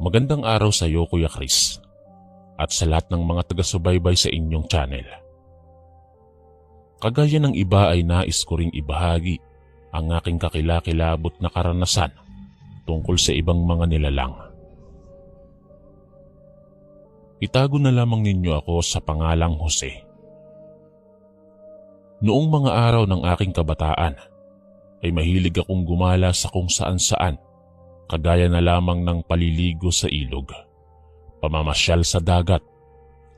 Magandang araw sa iyo, Kuya Chris, at sa lahat ng mga taga-subaybay sa inyong channel. Kagaya ng iba ay nais ko ring ibahagi ang aking kakilakilabot na karanasan tungkol sa ibang mga nilalang. Itago na lamang ninyo ako sa pangalang Jose. Noong mga araw ng aking kabataan, ay mahilig akong gumala sa kung saan-saan, kagaya na lamang ng paliligo sa ilog, pamamasyal sa dagat,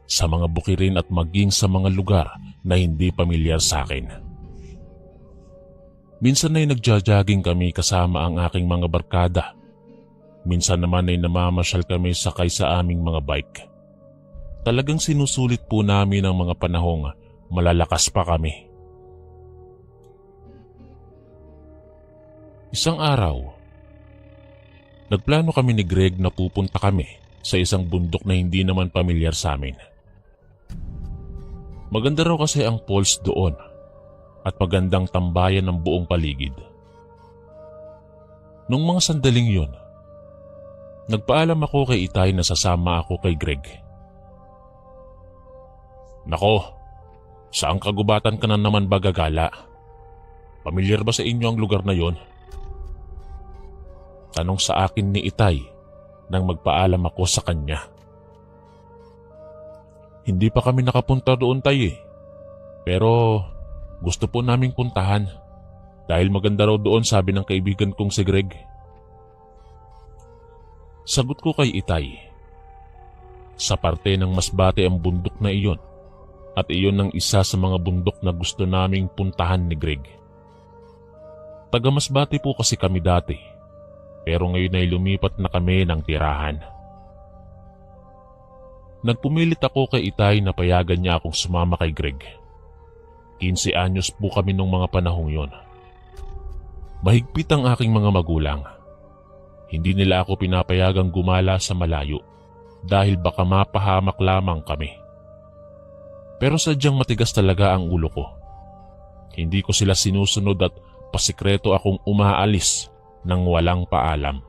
sa mga bukirin at maging sa mga lugar na hindi pamilyar sa akin. Minsan ay nagja-jogging kami kasama ang aking mga barkada. Minsan naman ay namamasyal kami sakay sa aming mga bike. Talagang sinusulit po namin ang mga panahong malalakas pa kami. Isang araw, nagplano kami ni Greg na pupunta kami sa isang bundok na hindi naman pamilyar sa amin. Maganda raw kasi ang falls doon at magandang tambayan ng buong paligid. Nung mga sandaling yun, nagpaalam ako kay Itay na sasama ako kay Greg. Nako, saang kagubatan ka na naman ba gagala? Pamilyar ba sa inyo ang lugar na yon? Tanong sa akin ni Itay nang magpaalam ako sa kanya. Hindi pa kami nakapunta doon, Tay, pero gusto po naming puntahan dahil maganda raw doon, sabi ng kaibigan kong si Greg. Sagot ko kay Itay, sa parte ng Masbate ang bundok na iyon at iyon ang isa sa mga bundok na gusto naming puntahan ni Greg. Taga Masbate po kasi kami dati, pero ngayon ay lumipat na kami ng tirahan. Nagpumilit ako kay Itay na payagan niya akong sumama kay Greg. 15 anyos po kami nung mga panahong yon. Mahigpit ang aking mga magulang. Hindi nila ako pinapayagang gumala sa malayo dahil baka mapahamak lamang kami. Pero sadyang matigas talaga ang ulo ko. Hindi ko sila sinusunod at pasikreto akong umaalis nang walang paalam.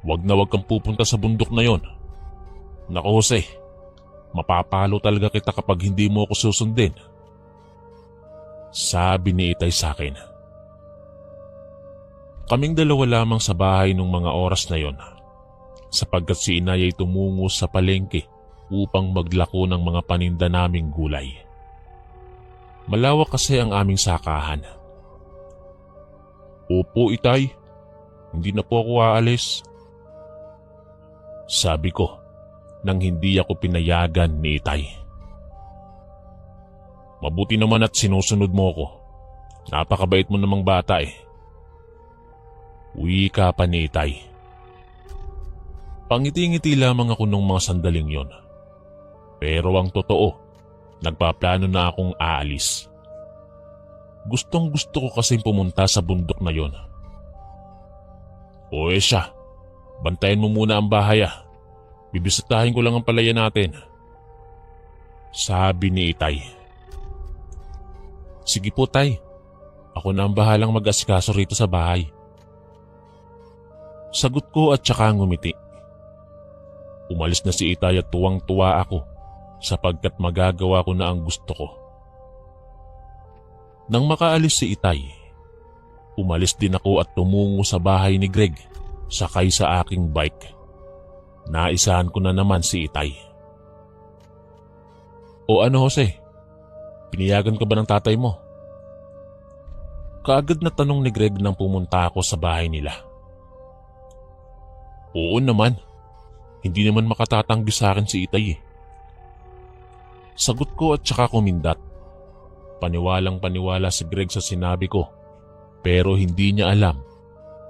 Wag na wag kang pupunta sa bundok na yon. Naku Jose, mapapalo talaga kita kapag hindi mo ako susundin, sabi ni Itay sa akin. Kaming dalawa lamang sa bahay nung mga oras na yon, sapagkat si Inay ay tumungo sa palengke upang maglako ng mga paninda naming gulay. Malawak kasi ang aming sakahan. Opo, Itay, hindi na po ako aalis, sabi ko nang hindi ako pinayagan ni Itay. Mabuti naman at sinusunod mo ko. Napakabait mo namang bata eh. Wika pa ni Itay. Pangiti-ngiti lamang ako nung mga sandaling yon. Pero ang totoo, nagpaplano na akong aalis. Gustong gusto ko kasing pumunta sa bundok na yon. O siya, bantayan mo muna ang bahay ah. Bibisitahin ko lang ang palaya natin, sabi ni Itay. Sige po, Tay. Ako na ang bahalang mag-asikaso rito sa bahay, sagot ko at saka ngumiti. Umalis na si Itay at tuwang-tuwa ako sapagkat magagawa ko na ang gusto ko. Nang makaalis si Itay, umalis din ako at tumungo sa bahay ni Greg sakay sa aking bike. Naisahan ko na naman si Itay. O ano Jose, pinayagan ka ba ng tatay mo? Kaagad na tanong ni Greg nang pumunta ako sa bahay nila. Oo naman, hindi naman makatatanggi sa akin si Itay eh. Sagot ko at saka kumindat. Paniwalang paniwala si Greg sa sinabi ko, pero hindi niya alam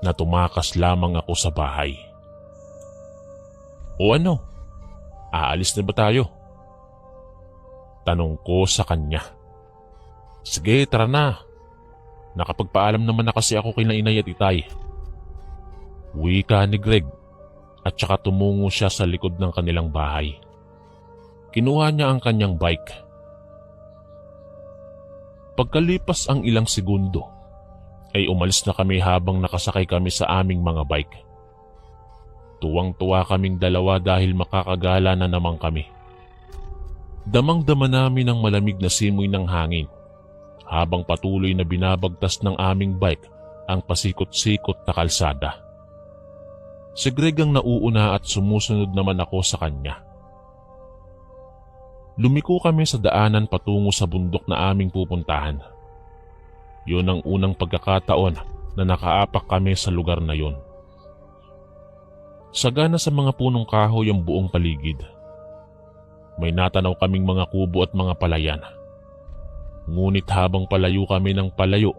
na tumakas lamang ako sa bahay. O ano, aalis na ba tayo? Tanong ko sa kanya. Sige, tara na. Nakapagpaalam naman na kasi ako kay Inay at Itay, wika ni Greg at saka tumungo siya sa likod ng kanilang bahay. Kinuha niya ang kanyang bike. Pagkalipas ang ilang segundo, ay umalis na kami habang nakasakay kami sa aming mga bike. Tuwang-tuwa kaming dalawa dahil makakagala na naman kami. Damang-dama namin ang malamig na simoy ng hangin habang patuloy na binabagtas ng aming bike ang pasikot-sikot na kalsada. Si Greg ang nauuna at sumusunod naman ako sa kanya. Lumiko kami sa daanan patungo sa bundok na aming pupuntahan. Yun ang unang pagkakataon na nakaapak kami sa lugar na yun. Sagana sa mga punong kahoy ang buong paligid. May natanaw kaming mga kubo at mga palayan. Ngunit habang palayo kami ng palayo,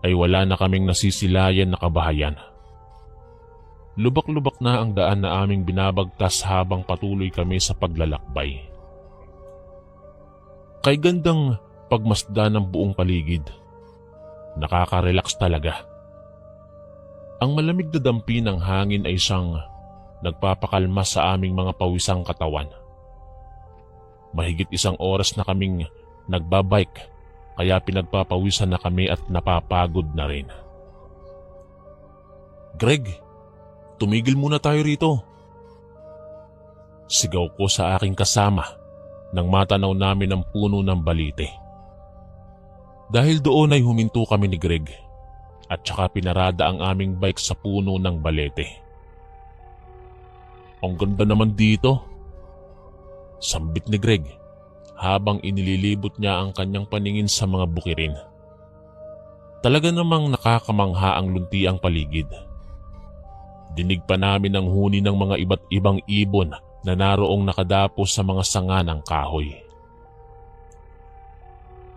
ay wala na kaming nasisilayan na kabahayan. Lubak-lubak na ang daan na aming binabagtas habang patuloy kami sa paglalakbay. Kay gandang pagmasdan ng buong paligid. Nakaka-relax talaga. Ang malamig na dampi ng hangin ay siyang nagpapakalma sa aming mga pawisang katawan. Mahigit 1 oras na kaming nagbabike kaya pinagpapawisan na kami at napapagod na rin. "Greg, tumigil muna tayo rito." Sigaw ko sa aking kasama nang matanaw namin ang puno ng balite. Dahil doon ay huminto kami ni Greg at saka pinarada ang aming bike sa puno ng balete. "Ang ganda naman dito," sambit ni Greg habang inililibot niya ang kanyang paningin sa mga bukirin. Talaga namang nakakamangha ang luntiang paligid. Dinig pa namin ang huni ng mga iba't ibang ibon na naroong nakadapos sa mga sanga ng kahoy.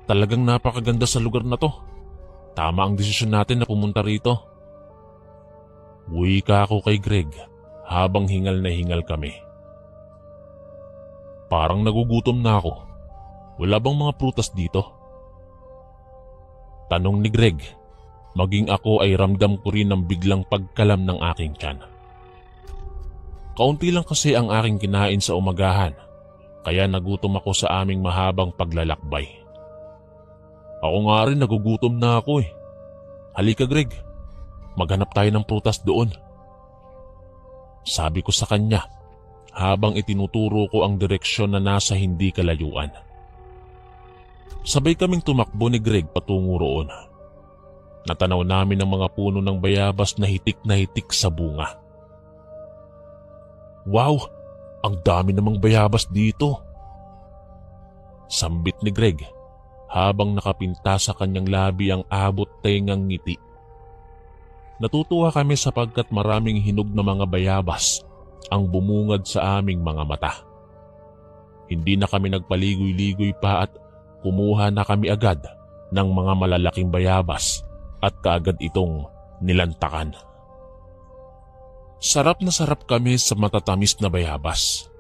"Talagang napakaganda sa lugar na to. Tama ang desisyon natin na pumunta rito." Wika ako kay Greg habang hingal na hingal kami. "Parang nagugutom na ako. Wala bang mga prutas dito?" Tanong ni Greg. Maging ako ay ramdam ko rin ang biglang pagkalam ng aking tiyan. Kaunti lang kasi ang aking kinain sa umagahan, kaya nagutom ako sa aming mahabang paglalakbay. "Ako nga rin, nagugutom na ako eh. Halika Greg, maghanap tayo ng prutas doon." Sabi ko sa kanya habang itinuturo ko ang direksyon na nasa hindi kalayuan. Sabay kaming tumakbo ni Greg patungo roon. Natanaw namin ang mga puno ng bayabas na hitik sa bunga. "Wow, ang dami namang bayabas dito," sambit ni Greg habang nakapinta sa kanyang labi ang abot tengang ngiti. Natutuwa kami sapagkat maraming hinog na mga bayabas ang bumungad sa aming mga mata. Hindi na kami nagpaligoy-ligoy pa at kumuha na kami agad ng mga malalaking bayabas at kaagad itong nilantakan. Sarap na sarap kami sa matatamis na bayabas.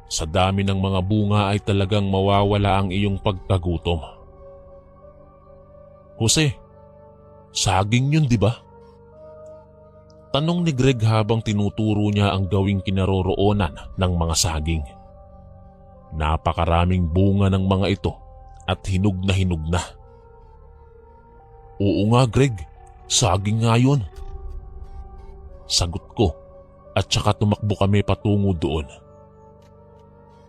Sa dami ng mga bunga ay talagang mawawala ang iyong pagkagutom. "Jose, saging yun, di ba?" Tanong ni Greg habang tinuturo niya ang gawing kinaroroonan ng mga saging. Napakaraming bunga ng mga ito at hinog na hinog na. "Oo nga Greg, saging nga yun," sagot ko at saka tumakbo kami patungo doon.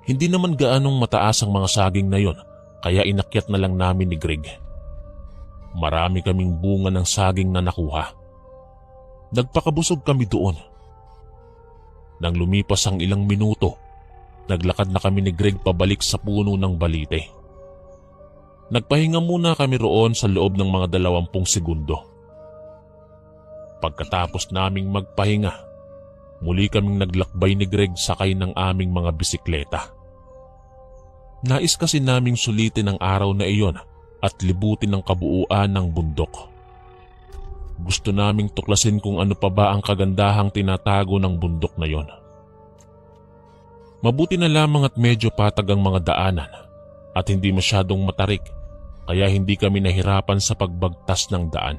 Hindi naman gaanong mataas ang mga saging na yon kaya inakyat na lang namin ni Greg. Marami kaming bunga ng saging na nakuha. Nagpakabusog kami doon. Nang lumipas ang ilang minuto, naglakad na kami ni Greg pabalik sa puno ng balite. Nagpahinga muna kami roon sa loob ng mga 20 segundo. Pagkatapos naming magpahinga, muli kaming naglakbay ni Greg sakay ng aming mga bisikleta. Nais kasi naming sulitin ang araw na iyon at libutin ang kabuuan ng bundok. Gusto naming tuklasin kung ano pa ba ang kagandahang tinatago ng bundok na yon. Mabuti na lamang at medyo patag ang mga daanan at hindi masyadong matarik kaya hindi kami nahirapan sa pagbagtas ng daan.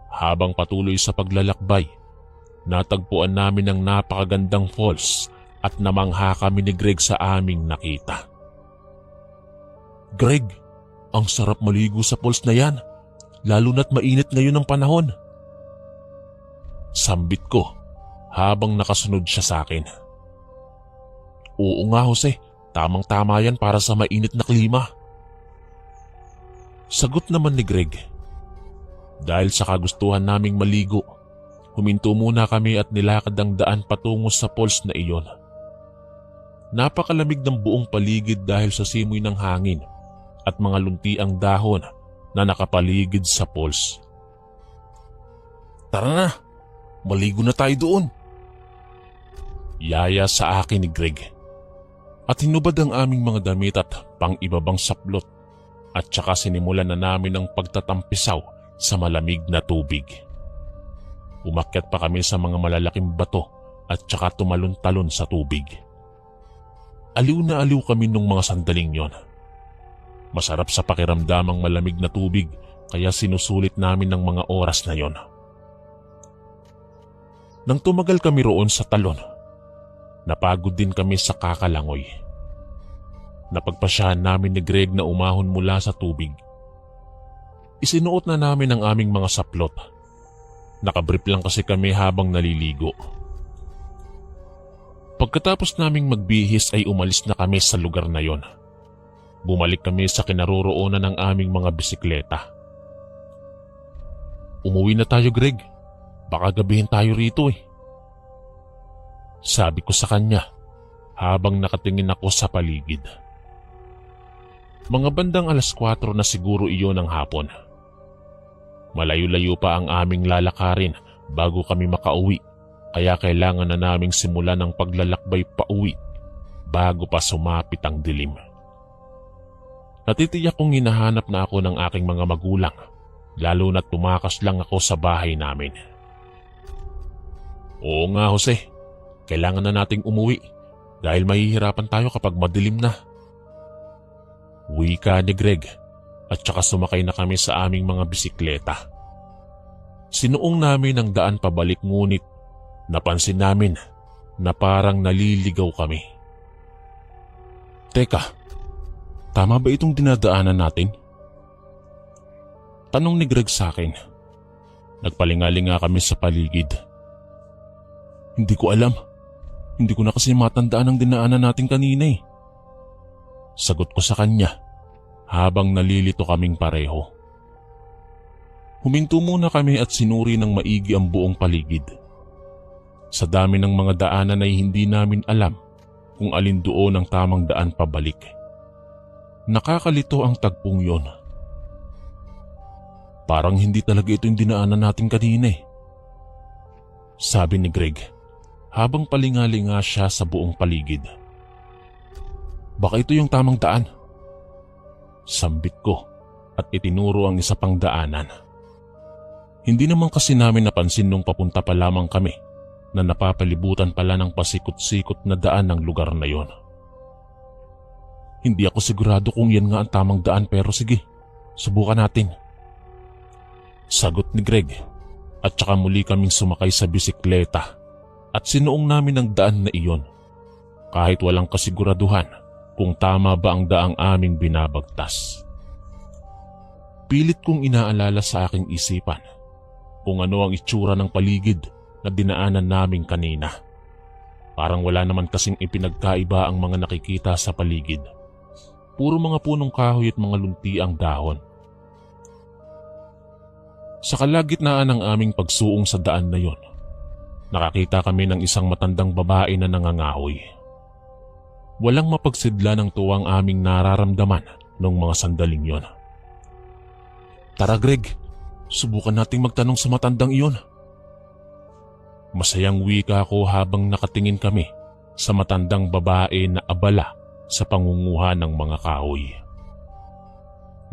Habang patuloy sa paglalakbay, natagpuan namin ang napakagandang falls at namangha kami ni Greg sa aming nakita. "Greg, ang sarap maligo sa falls na yan, lalo na't mainit ngayon ang panahon," sambit ko habang nakasunod siya sa akin. Oo nga Jose, tamang-tama yan para sa mainit na klima. Sagot naman ni Greg. Dahil sa kagustuhan naming maligo, huminto muna kami at nilakad ang daan patungo sa falls na iyon. Napakalamig ng buong paligid dahil sa simoy ng hangin at mga luntiang dahon na nakapaligid sa falls. Tara na, maligo na tayo doon. Yaya sa akin ni Greg. At hinubad ang aming mga damit at pang-ibabang saplot at saka sinimulan na namin ang pagtatampisaw sa malamig na tubig. Umakyat pa kami sa mga malalaking bato at saka tumalon-talon sa tubig. Aliw na aliw kami nung mga sandaling yon. Masarap sa pakiramdam ang malamig na tubig kaya sinusulit namin ng mga oras na yon. Nang tumagal kami roon sa talon, napagod din kami sa kakalangoy. Napagpasyahan namin ni Greg na umahon mula sa tubig. Isinuot na namin ang aming mga saplot. Nakabrief lang kasi kami habang naliligo. Pagkatapos naming magbihis ay umalis na kami sa lugar na yon. Bumalik kami sa kinaroroonan ng aming mga bisikleta. Umuwi na tayo Greg, baka gabihin tayo rito eh. Sabi ko sa kanya habang nakatingin ako sa paligid. Mga bandang 4:00 na siguro iyon ng hapon. Malayo-layo pa ang aming lalakarin bago kami makauwi, kaya kailangan na naming simulan ang paglalakbay pauwi bago pa sumapit ang dilim. Natitiyak kong hinahanap na ako ng aking mga magulang, lalo na tumakas lang ako sa bahay namin. Oo nga Jose, kailangan na nating umuwi dahil mahihirapan tayo kapag madilim na. Wika ni Greg at saka sumakay na kami sa aming mga bisikleta. Sinuong namin ang daan pabalik ngunit napansin namin na parang naliligaw kami. Teka, tama ba itong dinadaanan natin? Tanong ni Greg sa akin. Nagpalingalinga kami sa paligid. Hindi ko alam. Hindi ko na kasi matandaan ang dinaanan natin kanina eh. Sagot ko sa kanya habang nalilito kaming pareho. Huminto muna kami at sinuri ng maigi ang buong paligid. Sa dami ng mga daanan ay hindi namin alam kung alin doon ang tamang daan pabalik. Nakakalito ang tagpong yon. Parang hindi talaga ito yung dinaanan natin kanina eh. Sabi ni Greg habang palingalinga siya sa buong paligid. Baka ito yung tamang daan. Sambit ko at itinuro ang isa pang daanan. Hindi naman kasi namin napansin nung papunta pa lamang kami na napapalibutan pala ng pasikot-sikot na daan ng lugar na yon. Hindi ako sigurado kung yan nga ang tamang daan pero sige, subukan natin. Sagot ni Greg at saka muli kaming sumakay sa bisikleta at sinuong namin ang daan na iyon kahit walang kasiguraduhan kung tama ba ang daang aming binabagtas. Pilit kong inaalala sa aking isipan kung ano ang itsura ng paligid na dinaanan namin kanina. Parang wala naman kasing ipinagkaiba ang mga nakikita sa paligid. Puro mga punong kahoy at mga lunti ang dahon. Sa kalagitnaan ng aming pagsuong sa daan na yon, nakakita kami ng isang matandang babae na nangangahoy. Walang mapagsidla ng tuwang aming nararamdaman noong mga sandaling yon. Tara Greg, subukan nating magtanong sa matandang iyon. Masayang wika ko habang nakatingin kami sa matandang babae na abala sa pangunguha ng mga kahoy.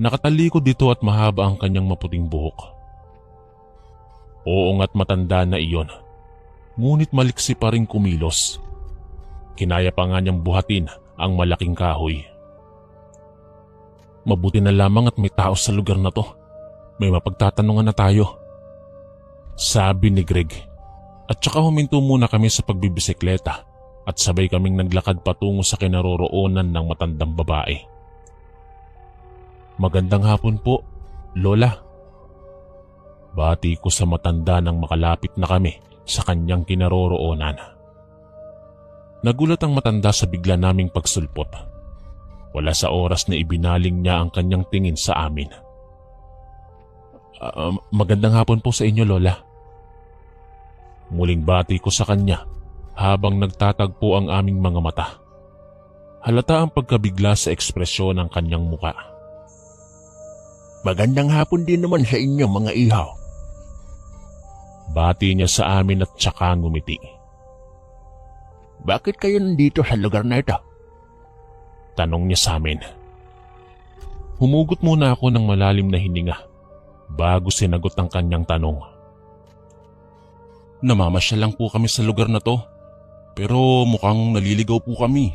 Nakatalikod dito at mahaba ang kanyang maputing buhok. Oo nga't matanda na iyon, ngunit maliksi pa rin kumilos. Kinaya pa nga niyang buhatin ang malaking kahoy. Mabuti na lamang at may tao sa lugar na to. May mapagtatanungan na tayo. Sabi ni Greg. At saka huminto muna kami sa pagbibisikleta at sabay kaming naglakad patungo sa kinaroroonan ng matandang babae. Magandang hapon po, Lola. Bati ko sa matanda nang makalapit na kami sa kanyang kinaroroonan. Nagulat ang matanda sa bigla naming pagsulpot. Wala sa oras na ibinaling niya ang kanyang tingin sa amin. Magandang hapon po sa inyo, Lola. Muling bati ko sa kanya habang nagtatagpo ang aming mga mata. Halata ang pagkabigla sa ekspresyon ng kanyang muka. Magandang hapon din naman sa inyo mga ihaw. Bati niya sa amin at tsaka ngumiti. Bakit kayo nandito sa lugar na ito? Tanong niya sa amin. Humugot muna ako ng malalim na hininga bago sinagot ang kanyang tanong. Namamasyal lang po kami sa lugar na to, pero mukhang naliligaw po kami.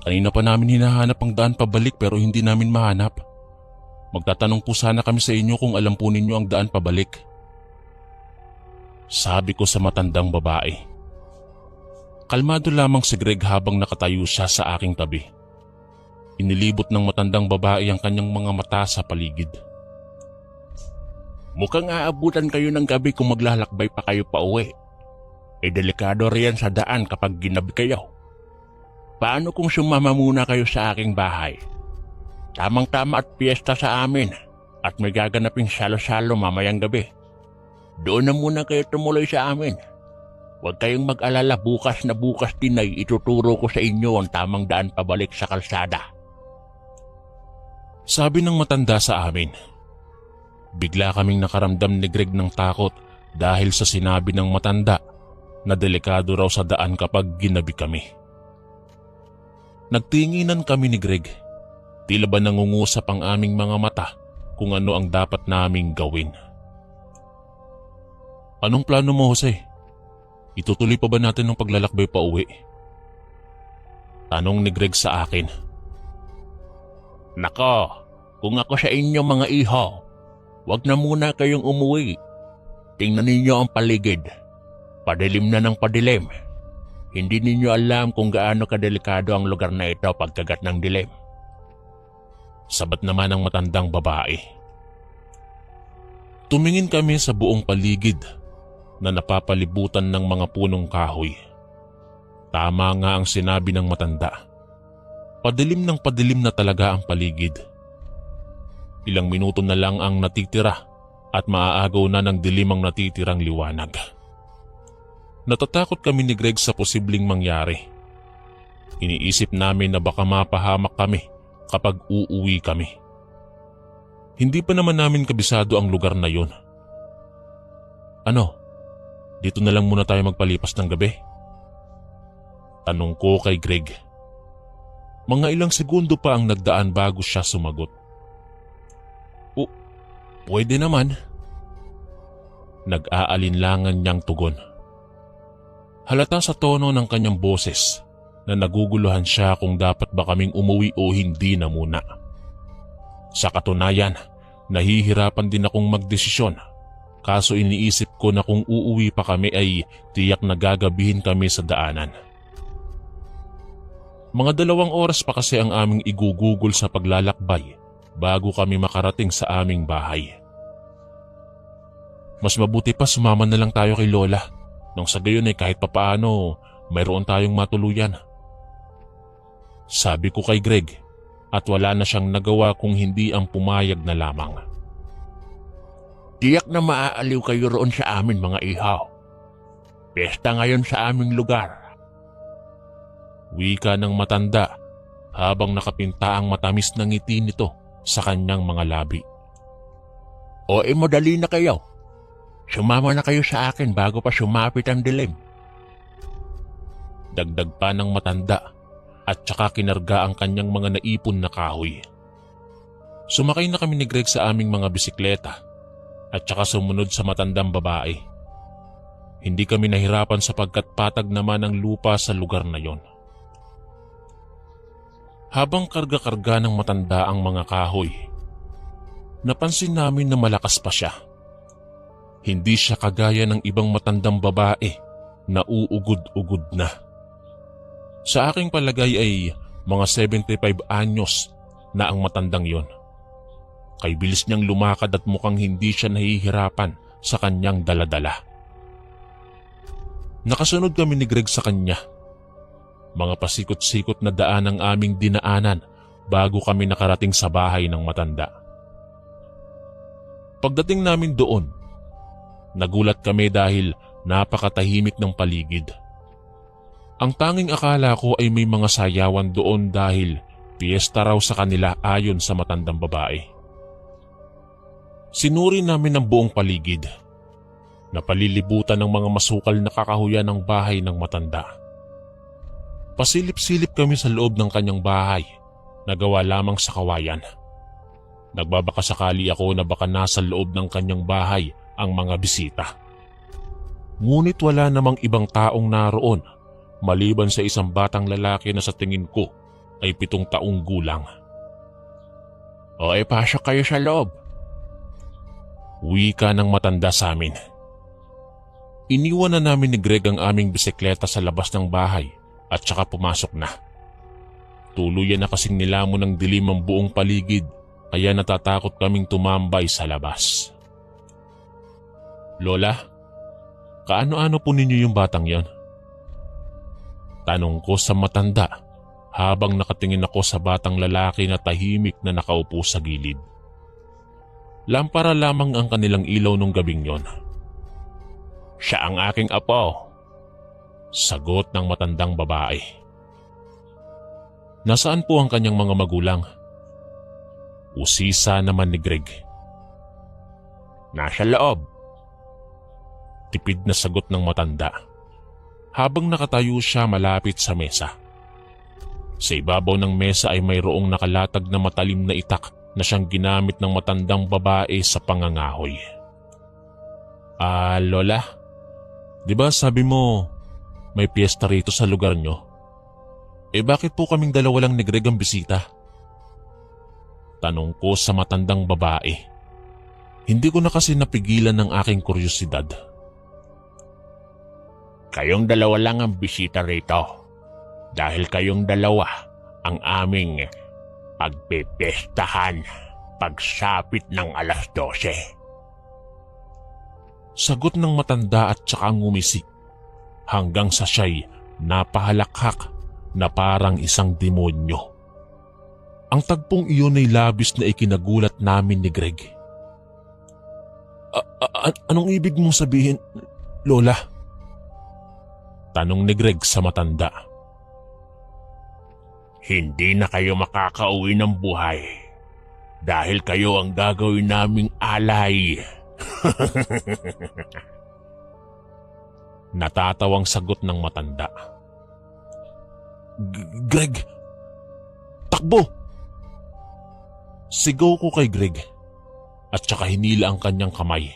Kanina pa namin hinahanap ang daan pabalik pero hindi namin mahanap. Magtatanong po sana kami sa inyo kung alam po ninyo ang daan pabalik. Sabi ko sa matandang babae. Kalmado lamang si Greg habang nakatayo siya sa aking tabi. Inilibot ng matandang babae ang kanyang mga mata sa paligid. Mukhang aabutan kayo ng gabi kung maglalakbay pa kayo pa uwi. Delikado riyan sa daan kapag ginabi kayo. Paano kung sumama muna kayo sa aking bahay? Tamang-tama at piyesta sa amin at may gaganaping salo-salo mamayang gabi. Doon na muna kayo tumuloy sa amin. Huwag kayong mag-alala, bukas din ay ituturo ko sa inyo ang tamang daan pabalik sa kalsada. Sabi ng matanda sa amin. Bigla kaming nakaramdam ni Greg ng takot dahil sa sinabi ng matanda na delikado raw sa daan kapag ginabi kami. Nagtinginan kami ni Greg. Tila ba nangungusap ang aming mga mata kung ano ang dapat naming gawin. Anong plano mo, Jose? Itutuloy pa ba natin ang paglalakbay pa uwi? Tanong ni Greg sa akin. Nako, kung ako sa inyo mga iho, wag na muna kayong umuwi. Tingnan ninyo ang paligid. Padilim na ng padilim. Hindi ninyo alam kung gaano kadelikado ang lugar na ito pagkagat ng dilim. Sabat naman ng matandang babae. Tumingin kami sa buong paligid na napapalibutan ng mga punong kahoy. Tama nga ang sinabi ng matanda. Padilim ng padilim na talaga ang paligid. Ilang minuto na lang ang natitira at maaagaw na ng dilim ang natitirang liwanag. Natatakot kami ni Greg sa posibleng mangyari. Iniisip namin na baka mapahamak kami kapag uuwi kami. Hindi pa naman namin kabisado ang lugar na yun. Ano? Dito na lang muna tayo magpalipas ng gabi? Tanong ko kay Greg. Mga ilang segundo pa ang nagdaan bago siya sumagot. Pwede naman. Nag-aalinlangan niyang tugon. Halata sa tono ng kanyang boses na naguguluhan siya kung dapat ba kaming umuwi o hindi na muna. Sa katunayan, nahihirapan din akong magdesisyon. Kaso iniisip ko na kung uuwi pa kami ay tiyak na gagabihin kami sa daanan. Mga 2 oras pa kasi ang aming igugugol sa paglalakbay bago kami makarating sa aming bahay. Mas mabuti pa sumama na lang tayo kay Lola nang sa gayon ay kahit papaano mayroon tayong matuluyan. Sabi ko kay Greg at wala na siyang nagawa kung hindi ang pumayag na lamang. Tiyak na maaaliw kayo roon sa amin mga ihaw. Pesta ngayon sa aming lugar. Wika ng matanda habang nakapinta ang matamis na ngiti nito sa kanyang mga labi. Madali na kayo. Sumama na kayo sa akin bago pa sumapit ang dilim. Dagdag pa ng matanda at saka kinarga ang kanyang mga naipon na kahoy. Sumakay na kami ni Greg sa aming mga bisikleta at saka sumunod sa matandang babae. Hindi kami nahirapan sapagkat patag naman ang lupa sa lugar na yon. Habang karga-karga ng matanda ang mga kahoy, napansin namin na malakas pa siya. Hindi siya kagaya ng ibang matandang babae na uugod-ugod na. Sa aking palagay ay mga 75 anyos na ang matandang yon. Kay bilis niyang lumakad at mukhang hindi siya nahihirapan sa kanyang daladala. Nakasunod kami ni Greg sa kanya. Mga pasikot-sikot na daan ang aming dinaanan bago kami nakarating sa bahay ng matanda. Pagdating namin doon, nagulat kami dahil napakatahimik ng paligid. Ang tanging akala ko ay may mga sayawan doon dahil piyesta raw sa kanila ayon sa matandang babae. Sinuri namin ang buong paligid. Napalilibutan ng mga masukal na kakahuyan ng bahay ng matanda. Pasilip-silip kami sa loob ng kanyang bahay na gawa lamang sa kawayan. Nagbabakasakali ako na baka nasa loob ng kanyang bahay ang mga bisita. Ngunit wala namang ibang taong naroon maliban sa isang batang lalaki na sa tingin ko ay 7 taong gulang. O pasok kayo sa loob. Wika ng matanda sa amin. Iniwan na namin ni Greg ang aming bisikleta sa labas ng bahay at saka pumasok na. Tuluyan na kasing nilamon ng dilim ang buong paligid kaya natatakot kaming tumambay sa labas. Lola, kaano-ano po ninyo yung batang yan? Tanong ko sa matanda habang nakatingin ako sa batang lalaki na tahimik na nakaupo sa gilid. Lampara lamang ang kanilang ilaw nung gabing yon. Siya ang aking apo. Sagot ng matandang babae. Nasaan po ang kanyang mga magulang? Usisa naman ni Greg. Nasa loob. Tipid na sagot ng matanda habang nakatayo siya malapit sa mesa. Sa ibabaw ng mesa ay mayroong nakalatag na matalim na itak na siyang ginamit ng matandang babae sa pangangahoy. Lola, di ba sabi mo may piyesta rito sa lugar nyo? Bakit po kaming dalawa lang ni Greg ang bisita? Tanong ko sa matandang babae. Hindi ko na kasi napigilan ng aking kuryosidad. Kayong dalawa lang ang bisita rito. Dahil kayong dalawa ang aming pagpipestahan pagsapit ng 12:00. Sagot ng matanda at saka ngumisi hanggang sa siya'y napahalakhak na parang isang demonyo. Ang tagpong iyon ay labis na ikinagulat namin ni Greg. Anong ibig mong sabihin, Lola? Tanong ni Greg sa matanda. Hindi na kayo makakauwi ng buhay dahil kayo ang gagawin naming alay. Natatawang sagot ng matanda. Greg, takbo! Sigaw ko kay Greg at saka hinila ang kanyang kamay.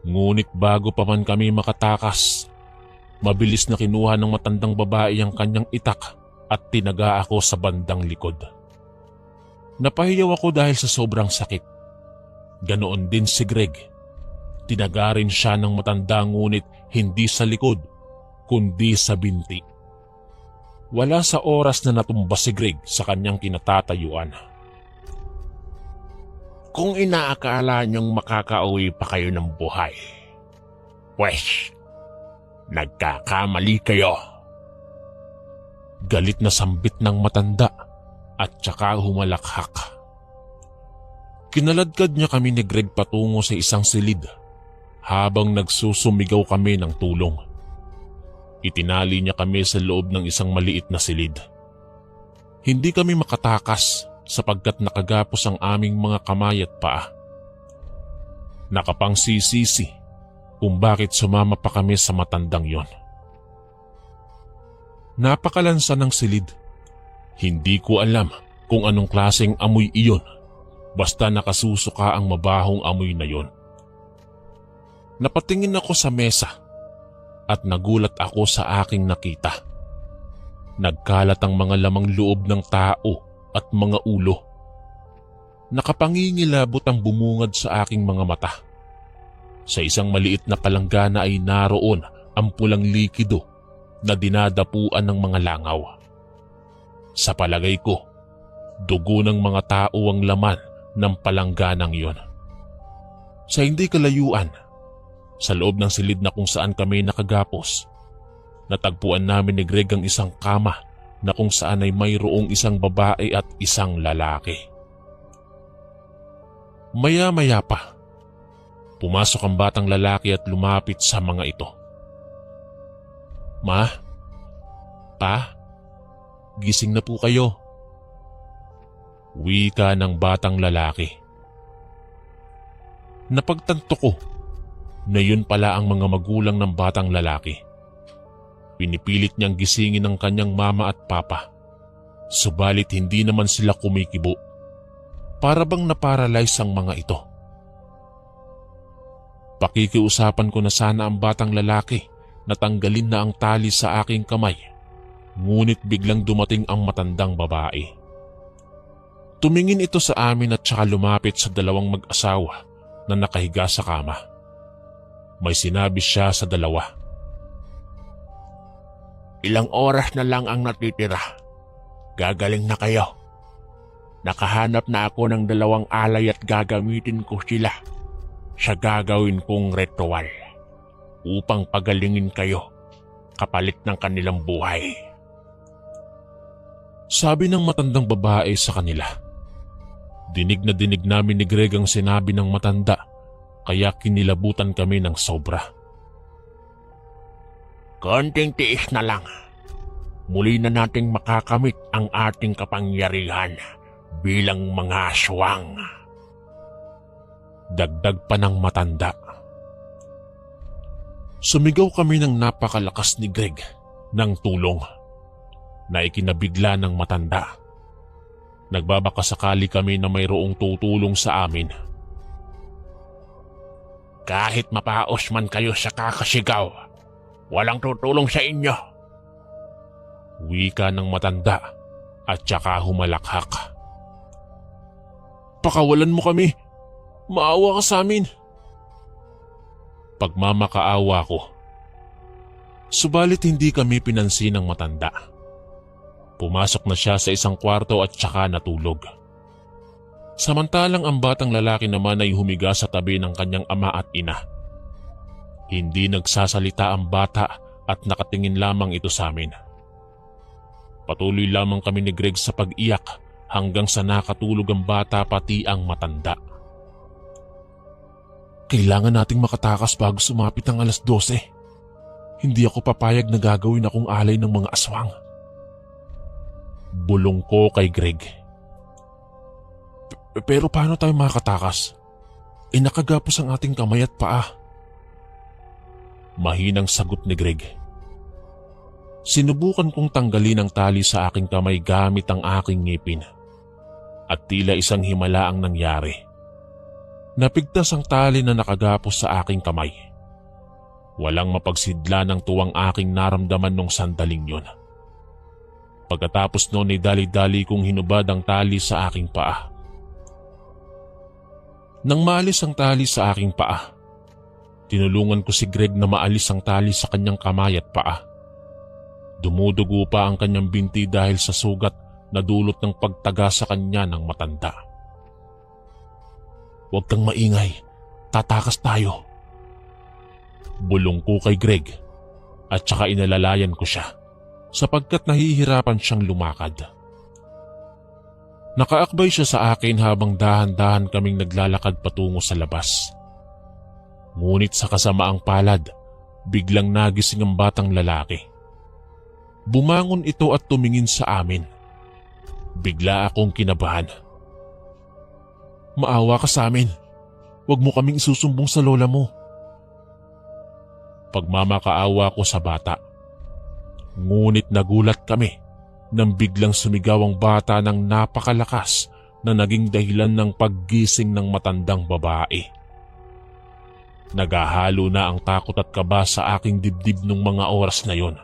Ngunit bago pa man kami makatakas, mabilis na kinuha ng matandang babae ang kanyang itak at tinaga ako sa bandang likod. Napahiyaw ako dahil sa sobrang sakit. Ganoon din si Greg. Tinaga rin siya ng matanda ngunit hindi sa likod, kundi sa binti. Wala sa oras na natumba si Greg sa kanyang kinatatayuan. Kung inaakala niyong makakauwi pa kayo ng buhay, pwes, nagkakamali kayo. Galit na sambit ng matanda at saka humalakhak. Kinaladkad niya kami ni Greg patungo sa isang silid habang nagsusumigaw kami ng tulong. Itinali niya kami sa loob ng isang maliit na silid. Hindi kami makatakas sapagkat nakagapos ang aming mga kamay at paa. Nakapangsisisi kung bakit sumama pa kami sa matandang yon. Napakalansa ng silid. Hindi ko alam kung anong klaseng amoy iyon, basta nakasusuka ang mabahong amoy na yon. Napatingin ako sa mesa at nagulat ako sa aking nakita. Nagkalat ang mga lamang loob ng tao at mga ulo. Nakapangingilabot ang bumungad sa aking mga mata. Sa isang maliit na palanggana ay naroon ang pulang likido na dinadapuan ng mga langaw. Sa palagay ko, dugo ng mga tao ang laman ng palangganang yon. Sa hindi kalayuan, Sa loob ng silid na kung saan kami nakagapos, natagpuan namin ni Greg ang isang kama na kung saan ay mayroong isang babae at isang lalaki. Maya-maya pa, pumasok ang batang lalaki at lumapit sa mga ito. "Ma? Pa? Gising na po kayo." Wika ng batang lalaki. Napagtanto ko na yun pala ang mga magulang ng batang lalaki. Pinipilit niyang gisingin ang kanyang mama at papa. Subalit hindi naman sila kumikibo. Para bang naparalyze ang mga ito. Pakikiusapan ko na sana ang batang lalaki na tanggalin na ang tali sa aking kamay. Ngunit biglang dumating ang matandang babae. Tumingin ito sa amin at saka lumapit sa dalawang mag-asawa na nakahiga sa kama. May sinabi siya sa dalawa. "Ilang oras na lang ang natitira. Gagaling na kayo. Nakahanap na ako ng 2 alay at gagamitin ko sila sa gagawin kong ritual upang pagalingin kayo kapalit ng kanilang buhay." Sabi ng matandang babae sa kanila. Dinig na dinig namin ni Greg ang sinabi ng matanda, kaya kinilabutan kami ng sobra. "Konting tiis na lang. Muli na nating makakamit ang ating kapangyarihan bilang mga aswang." Dagdag pa ng matanda. Sumigaw kami ng napakalakas ni Greg ng tulong na ikinabigla ng matanda. Nagbabakasakali kami na mayroong tutulong sa amin. "Kahit mapaos man kayo sa kakasigaw, walang tutulong sa inyo." Wika ng matanda at saka humalakhak. "Pakawalan mo kami! Maawa ka sa amin!" Pagmamakaawa ko. Subalit hindi kami pinansin ng matanda. Pumasok na siya sa isang kwarto at saka natulog. Samantalang ang batang lalaki naman ay humiga sa tabi ng kanyang ama at ina. Hindi nagsasalita ang bata at nakatingin lamang ito sa amin. Patuloy lamang kami ni Greg sa pag-iyak hanggang sa nakatulog ang bata pati ang matanda. Kailangan nating makatakas bago sumapit ang 12:00. Hindi ako papayag na gagawin akong alay ng mga aswang. Bulong ko kay Greg. Pero paano tayo makatakas? Nakagapos ang ating kamay at paa. Mahinang sagot ni Greg. Sinubukan kong tanggalin ang tali sa aking kamay gamit ang aking ngipin. At tila isang himala ang nangyari. Napigtas ang tali na nakagapos sa aking kamay. Walang mapagsidla ng tuwang aking naramdaman nung sandaling yun. Pagkatapos noon ay dali-dali kong hinubad ang tali sa aking paa. Nang maalis ang tali sa aking paa, tinulungan ko si Greg na maalis ang tali sa kanyang kamay at paa. Dumudugo pa ang kanyang binti dahil sa sugat na dulot ng pagtaga sa kanya ng matanda. "Huwag kang maingay, tatakas tayo." Bulong ko kay Greg at saka inalalayan ko siya sapagkat nahihirapan siyang lumakad. Nakaakbay siya sa akin habang dahan-dahan kaming naglalakad patungo sa labas. Ngunit sa kasamaang palad, biglang nagising ang batang lalaki. Bumangon ito at tumingin sa amin. Bigla akong kinabahan. "Maawa ka sa amin. Huwag mo kaming isusumbong sa lola mo." Pagmamakaawa ko sa bata. Ngunit nagulat kami nang biglang sumigaw ang bata ng napakalakas na naging dahilan ng paggising ng matandang babae. Nagahalo na ang takot at kaba sa aking dibdib nung mga oras na yon.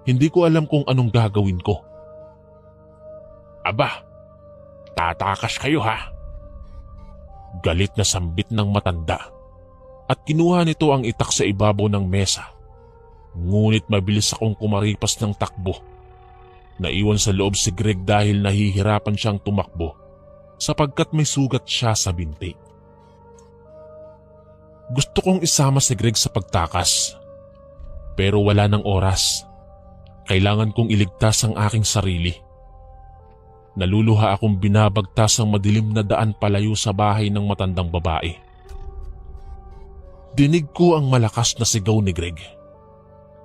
Hindi ko alam kung anong gagawin ko. "Aba, tatakas kayo ha?" Galit na sambit ng matanda at kinuha nito ang itak sa ibabaw ng mesa. Ngunit mabilis akong kumaripas ng takbo. Naiwan sa loob si Greg dahil nahihirapan siyang tumakbo sapagkat may sugat siya sa binti. Gusto kong isama si Greg sa pagtakas. Pero wala ng oras. Kailangan kong iligtas ang aking sarili. Naluluha akong binabagtas ang madilim na daan palayo sa bahay ng matandang babae. Dinig ko ang malakas na sigaw ni Greg.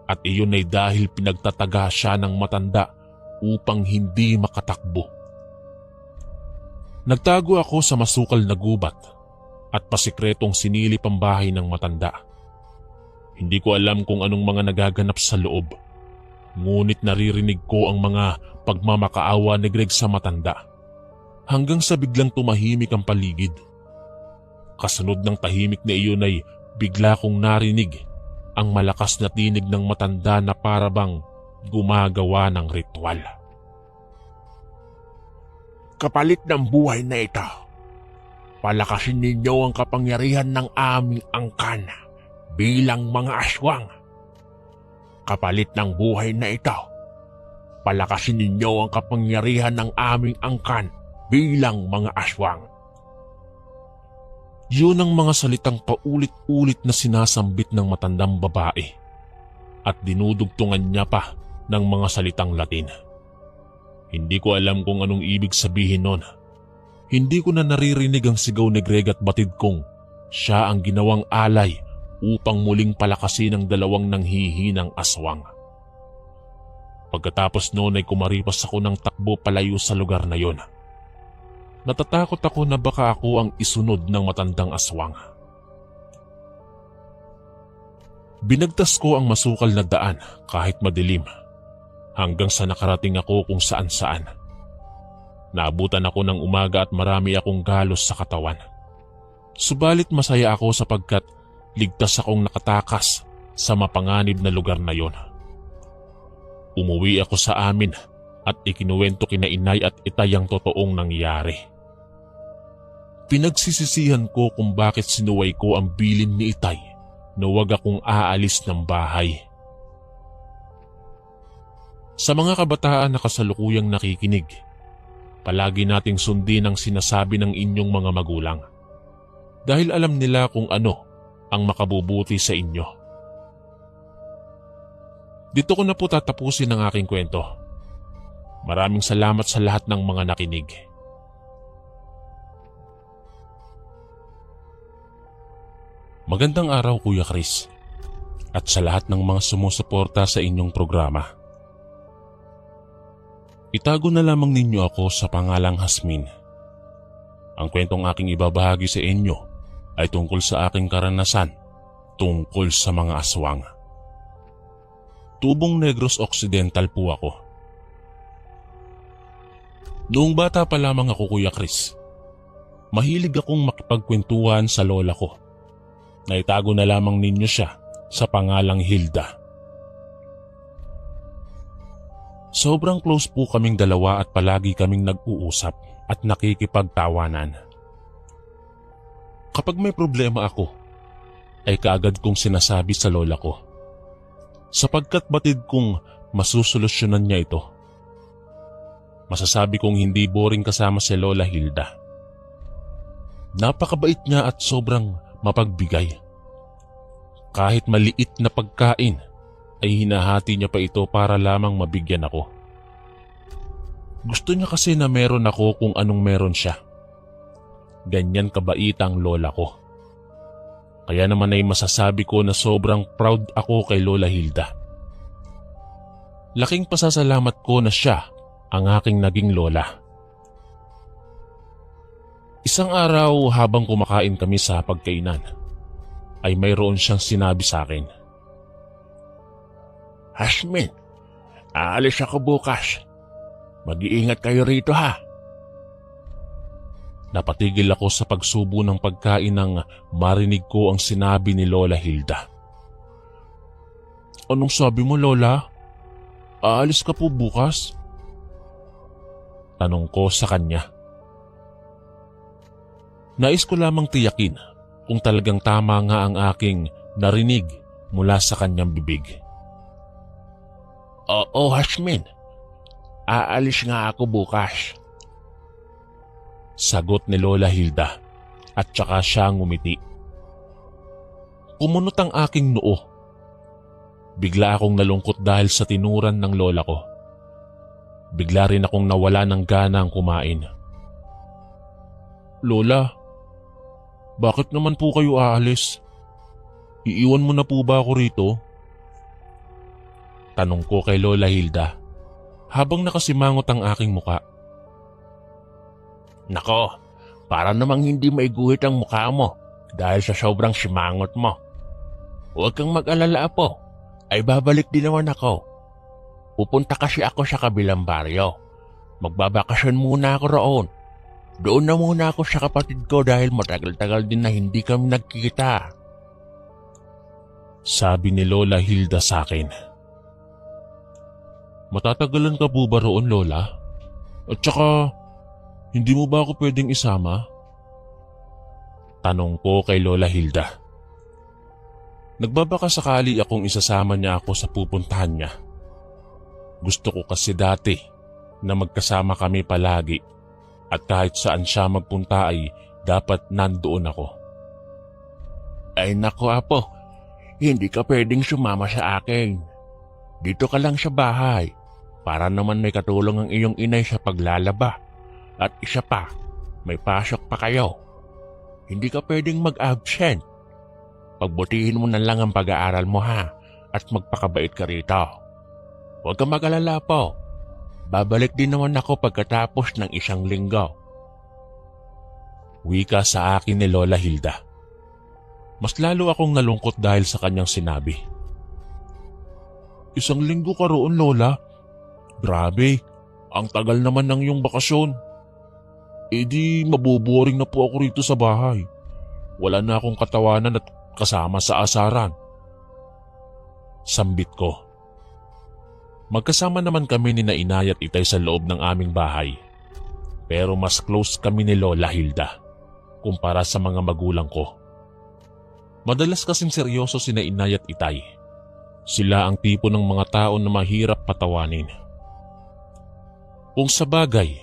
At iyon ay dahil pinagtataga siya ng matanda upang hindi makatakbo. Nagtago ako sa masukal na gubat at pasikretong sinilip ang bahay ng matanda. Hindi ko alam kung anong mga nagaganap sa loob, ngunit naririnig ko ang mga pagmamakaawa ni Greg sa matanda hanggang sa biglang tumahimik ang paligid. Kasunod ng tahimik na iyon ay bigla kong narinig ang malakas na tinig ng matanda na parabang gumagawa ng ritual. Kapalit ng buhay na ito, palakasin ninyo ang kapangyarihan ng aming angkan bilang mga aswang. Kapalit ng buhay na ito, palakasin ninyo ang kapangyarihan ng aming angkan bilang mga aswang. Yun ang mga salitang paulit-ulit na sinasambit ng matandang babae at dinudugtungan niya pa ng mga salitang Latin. Hindi ko alam kung anong ibig sabihin nun. Hindi ko na naririnig ang sigaw ni Greg at batid kong siya ang ginawang alay upang muling palakasin ang dalawang nanghihinang aswang. Pagkatapos noon ay kumaripas ako ng takbo palayo sa lugar na yon. Natatakot ako na baka ako ang isunod ng matandang aswang. Binagtas ko ang masukal na daan kahit madilim hanggang sa nakarating ako kung saan-saan. Naabutan ako ng umaga at marami akong galos sa katawan. Subalit masaya ako sapagkat ligtas akong nakatakas sa mapanganib na lugar na yon. Umuwi ako sa amin at ikinuwento kina inay at itay ang totoong nangyari. Pinagsisisihan ko kung bakit sinuway ko ang bilin ni itay na huwag akong aalis ng bahay. Sa mga kabataan na kasalukuyang nakikinig, palagi nating sundin ang sinasabi ng inyong mga magulang dahil alam nila kung ano ang makabubuti sa inyo. Dito ko na po tatapusin ang aking kwento. Maraming salamat sa lahat ng mga nakinig. Magandang araw Kuya Chris at sa lahat ng mga sumusuporta sa inyong programa. Itago na lamang ninyo ako sa pangalang Hasmin. Ang kwentong aking ibabahagi sa inyo ay tungkol sa aking karanasan tungkol sa mga aswang. Tubong Negros Occidental po ako. Noong bata pa lamang ako Kuya Chris, mahilig akong makipagkwentuhan sa lola ko. Naitago na lamang ninyo siya sa pangalang Hilda. Sobrang close po kaming dalawa at palagi kaming nag-uusap at nakikipagtawanan. Kapag may problema ako, ay kaagad kong sinasabi sa lola ko. Sapagkat batid kong masusolusyonan niya ito. Masasabi kong hindi boring kasama si Lola Hilda. Napakabait niya at sobrang mapagbigay. Kahit maliit na pagkain ay hinahati niya pa ito para lamang mabigyan ako. Gusto niya kasi na meron ako kung anong meron siya. Ganyan kabait ang lola ko. Kaya naman ay masasabi ko na sobrang proud ako kay Lola Hilda. Laking pasasalamat ko na siya ang aking naging lola. Isang araw habang kumakain kami sa pagkainan, ay mayroon siyang sinabi sa akin. Hasmin, aalis ako bukas. Mag-iingat kayo rito ha. Napatigil ako sa pagsubo ng pagkain nang marinig ko ang sinabi ni Lola Hilda. Anong sabi mo Lola? Aalis ka po bukas? Tanong ko sa kanya. Nais ko lamang tiyakin kung talagang tama nga ang aking narinig mula sa kanyang bibig. Oo, Hasmin. Aalis nga ako bukas. Sagot ni Lola Hilda at saka siya ngumiti. Kumunot ang aking noo. Bigla akong nalungkot dahil sa tinuran ng lola ko. Bigla rin akong nawala ng ganang kumain. Lola, bakit naman po kayo aalis? Iiwan mo na po ba ako rito? Tanong ko kay Lola Hilda habang nakasimangot ang aking muka. Nako, para namang hindi maiguhit ang mukha mo dahil sa sobrang simangot mo. Huwag kang mag-alala po, ay babalik din naman ako. Pupunta kasi ako sa kabilang baryo. Magbabakasyon muna ako roon. Doon na muna ako sa kapatid ko dahil matagal-tagal din na hindi kami nagkita. Sabi ni Lola Hilda sa akin. Matatagalan ka po ba roon, Lola? At saka, hindi mo ba ako pwedeng isama? Tanong ko kay Lola Hilda. Nagbabaka sakali akong isasama niya ako sa pupuntahan niya. Gusto ko kasi dati na magkasama kami palagi at kahit saan siya magpunta ay dapat nandoon ako. Ay nako apo, hindi ka pwedeng sumama sa akin. Dito ka lang sa bahay para naman may katulong ang iyong inay sa paglalaba. At isa pa, may pasok pa kayo. Hindi ka pwedeng mag-absent. Pagbutihin mo na lang ang pag-aaral mo ha at magpakabait ka rito. Huwag kang mag-alala po. Babalik din naman ako pagkatapos ng 1 linggo. Wika sa akin ni Lola Hilda. Mas lalo akong nalungkot dahil sa kanyang sinabi. 1 linggo ka roon, Lola? Grabe, ang tagal naman ng iyong bakasyon. E di mabuboring na po ako rito sa bahay. Wala na akong katawanan at kasama sa asaran. Sambit ko. Magkasama naman kami ni Inay at Itay sa loob ng aming bahay. Pero mas close kami ni Lola Hilda kumpara sa mga magulang ko. Madalas kasing seryoso sina Inay at Itay. Sila ang tipo ng mga tao na mahirap patawanin. Kung sa bagay,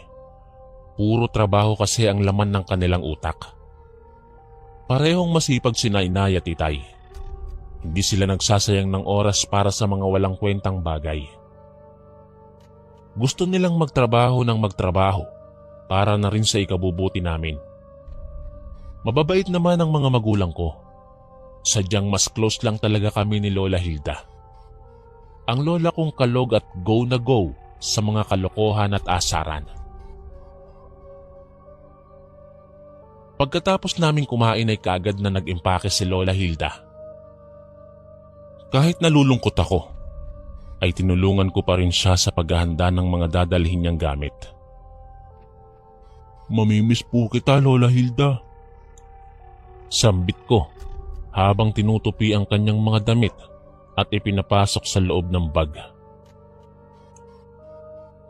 puro trabaho kasi ang laman ng kanilang utak. Parehong masipag sina Inay at Itay. Hindi sila nagsasayang ng oras para sa mga walang kwentang bagay. Gusto nilang magtrabaho ng magtrabaho para na rin sa ikabubuti namin. Mababait naman ang mga magulang ko. Sadyang mas close lang talaga kami ni Lola Hilda. Ang lola kong kalog at go na go sa mga kalokohan at asaran. Pagkatapos naming kumain ay kaagad na nag-impake si Lola Hilda. Kahit nalulungkot ako, ay tinulungan ko pa rin siya sa paghahanda ng mga dadalhin niyang gamit. Mamimiss po kita, Lola Hilda. Sambit ko habang tinutupi ang kanyang mga damit at ipinapasok sa loob ng bag.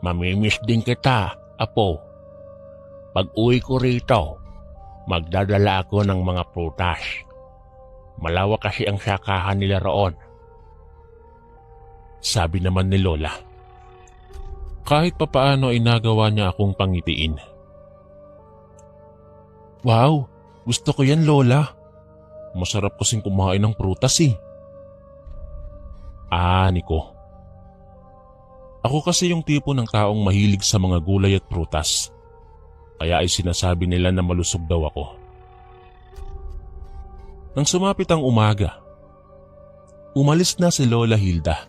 Mamimiss din kita, apo. Pag uwi ko rito, magdadala ako ng mga prutas. Malawak kasi ang sakahan nila roon. Sabi naman ni Lola. Kahit papaano ay nagawa niya akong pangitiin. Wow, gusto ko yan, Lola. Masarap kasing kumain ng prutas eh. Niko. Ako kasi yung tipo ng taong mahilig sa mga gulay at prutas. Kaya ay sinasabi nila na malusog daw ako. Nang sumapit ang umaga, umalis na si Lola Hilda.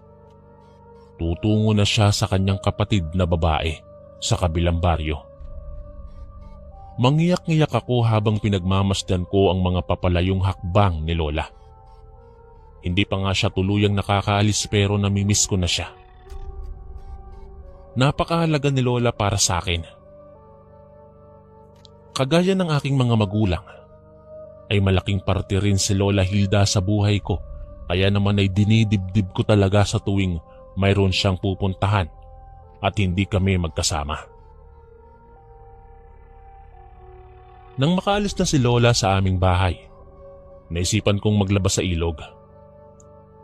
Tutungo na siya sa kanyang kapatid na babae sa kabilang baryo. Mangiyak-ngiyak ako habang pinagmamasdan ko ang mga papalayong hakbang ni Lola. Hindi pa nga siya tuluyang nakakaalis pero namimiss ko na siya. Napakahalaga ni Lola para sa akin. Kagaya ng aking mga magulang, ay malaking parte rin si Lola Hilda sa buhay ko, kaya naman ay dinidibdib ko talaga sa tuwing mayroon siyang pupuntahan at hindi kami magkasama. Nang makaalis na si Lola sa aming bahay, naisipan kong maglaba sa ilog.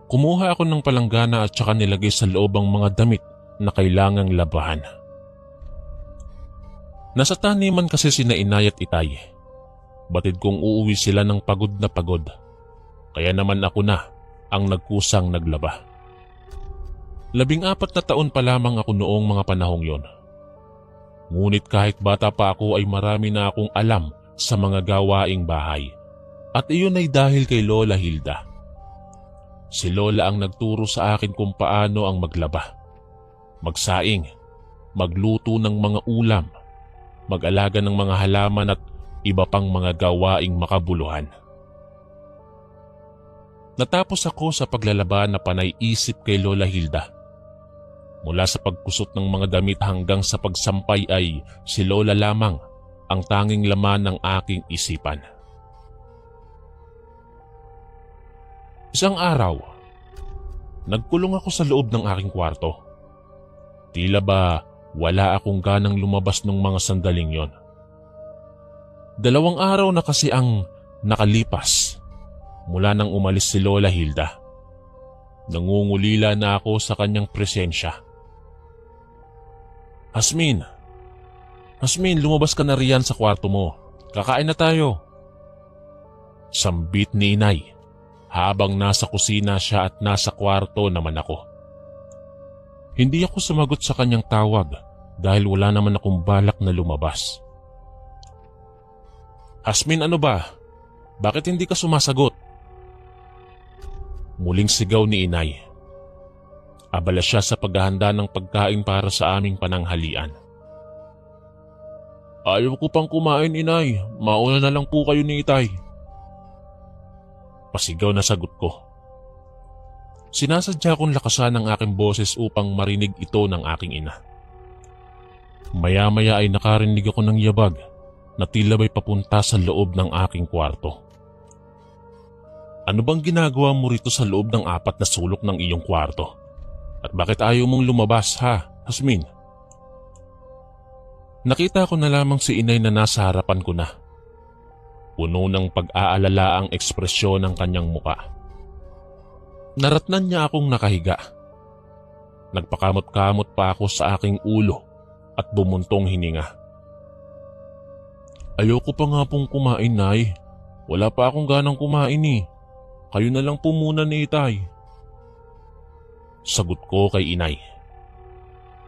Kumuha ako ng palanggana at saka nilagay sa loob ang mga damit na kailangang labahan. Nasa taniman kasi sina Inay at Itay. Batid kong uuwi sila ng pagod na pagod. Kaya naman ako na ang nagkusang naglaba. 14 na taon pa lamang ako noong mga panahong yon. Ngunit kahit bata pa ako ay marami na akong alam sa mga gawaing bahay. At iyon ay dahil kay Lola Hilda. Si Lola ang nagturo sa akin kung paano ang maglaba, magsaing, magluto ng mga ulam, mag-alaga ng mga halaman at iba pang mga gawaing makabuluhan. Natapos ako sa paglalaba na panay isip kay Lola Hilda. Mula sa pagkusot ng mga damit hanggang sa pagsampay ay si Lola lamang ang tanging laman ng aking isipan. Isang araw, nagkulong ako sa loob ng aking kwarto. Tila ba wala akong ganang lumabas ng mga sandaling yon. 2 araw na kasi ang nakalipas mula nang umalis si Lola Hilda. Nangungulila na ako sa kanyang presensya. Hasmin, lumabas ka na riyan sa kwarto mo. Kakain na tayo. Sambit ni Inay habang nasa kusina siya at nasa kwarto naman ako. Hindi ako sumagot sa kanyang tawag dahil wala naman akong balak na lumabas. Hasmin, ano ba? Bakit hindi ka sumasagot? Muling sigaw ni Inay. Abala siya sa paghahanda ng pagkain para sa aming pananghalian. Ayaw ko pang kumain, Inay. Mauna na lang po kayo ni Itay. Pasigaw na sagot ko. Sinasadya kong lakasan ang aking boses upang marinig ito ng aking ina. Maya-maya ay nakarinig ako ng yabag na tila ba'y papunta sa loob ng aking kwarto. Ano bang ginagawa mo rito sa loob ng 4 na sulok ng iyong kwarto? At bakit ayaw mong lumabas, ha, Hasmin? Nakita ko na lamang si Inay na nasa harapan ko na. Puno ng pag-aalala ang ekspresyon ng kanyang muka. Naratnan niya akong nakahiga. Nagpakamot-kamot pa ako sa aking ulo at bumuntong hininga. Ayoko pa nga pong kumain, Nay. Wala pa akong ganang kumain eh. Kayo na lang po muna ni Itay. Sagot ko kay Inay.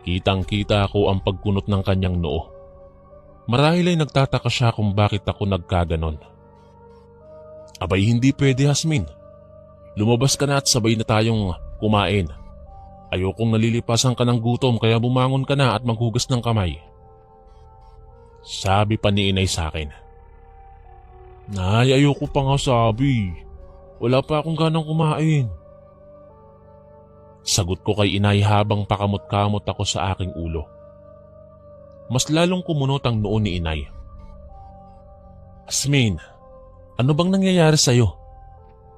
Kitang-kita ko ang pagkunot ng kanyang noo. Marahil ay nagtataka siya kung bakit ako nagkaganon. Abay, hindi pwede, Hasmin. Lumabas ka na at sabay na tayong kumain. Ayokong nalilipasan ka ng gutom kaya bumangon ka na at maghugas ng kamay. Sabi pa ni Inay sa akin. Nay, ayoko pa nga sabi. Wala pa akong ganang kumain. Sagot ko kay Inay habang pakamot-kamot ako sa aking ulo. Mas lalong kumunot ang noo ni Inay. Hasmin, ano bang nangyayari sa'yo?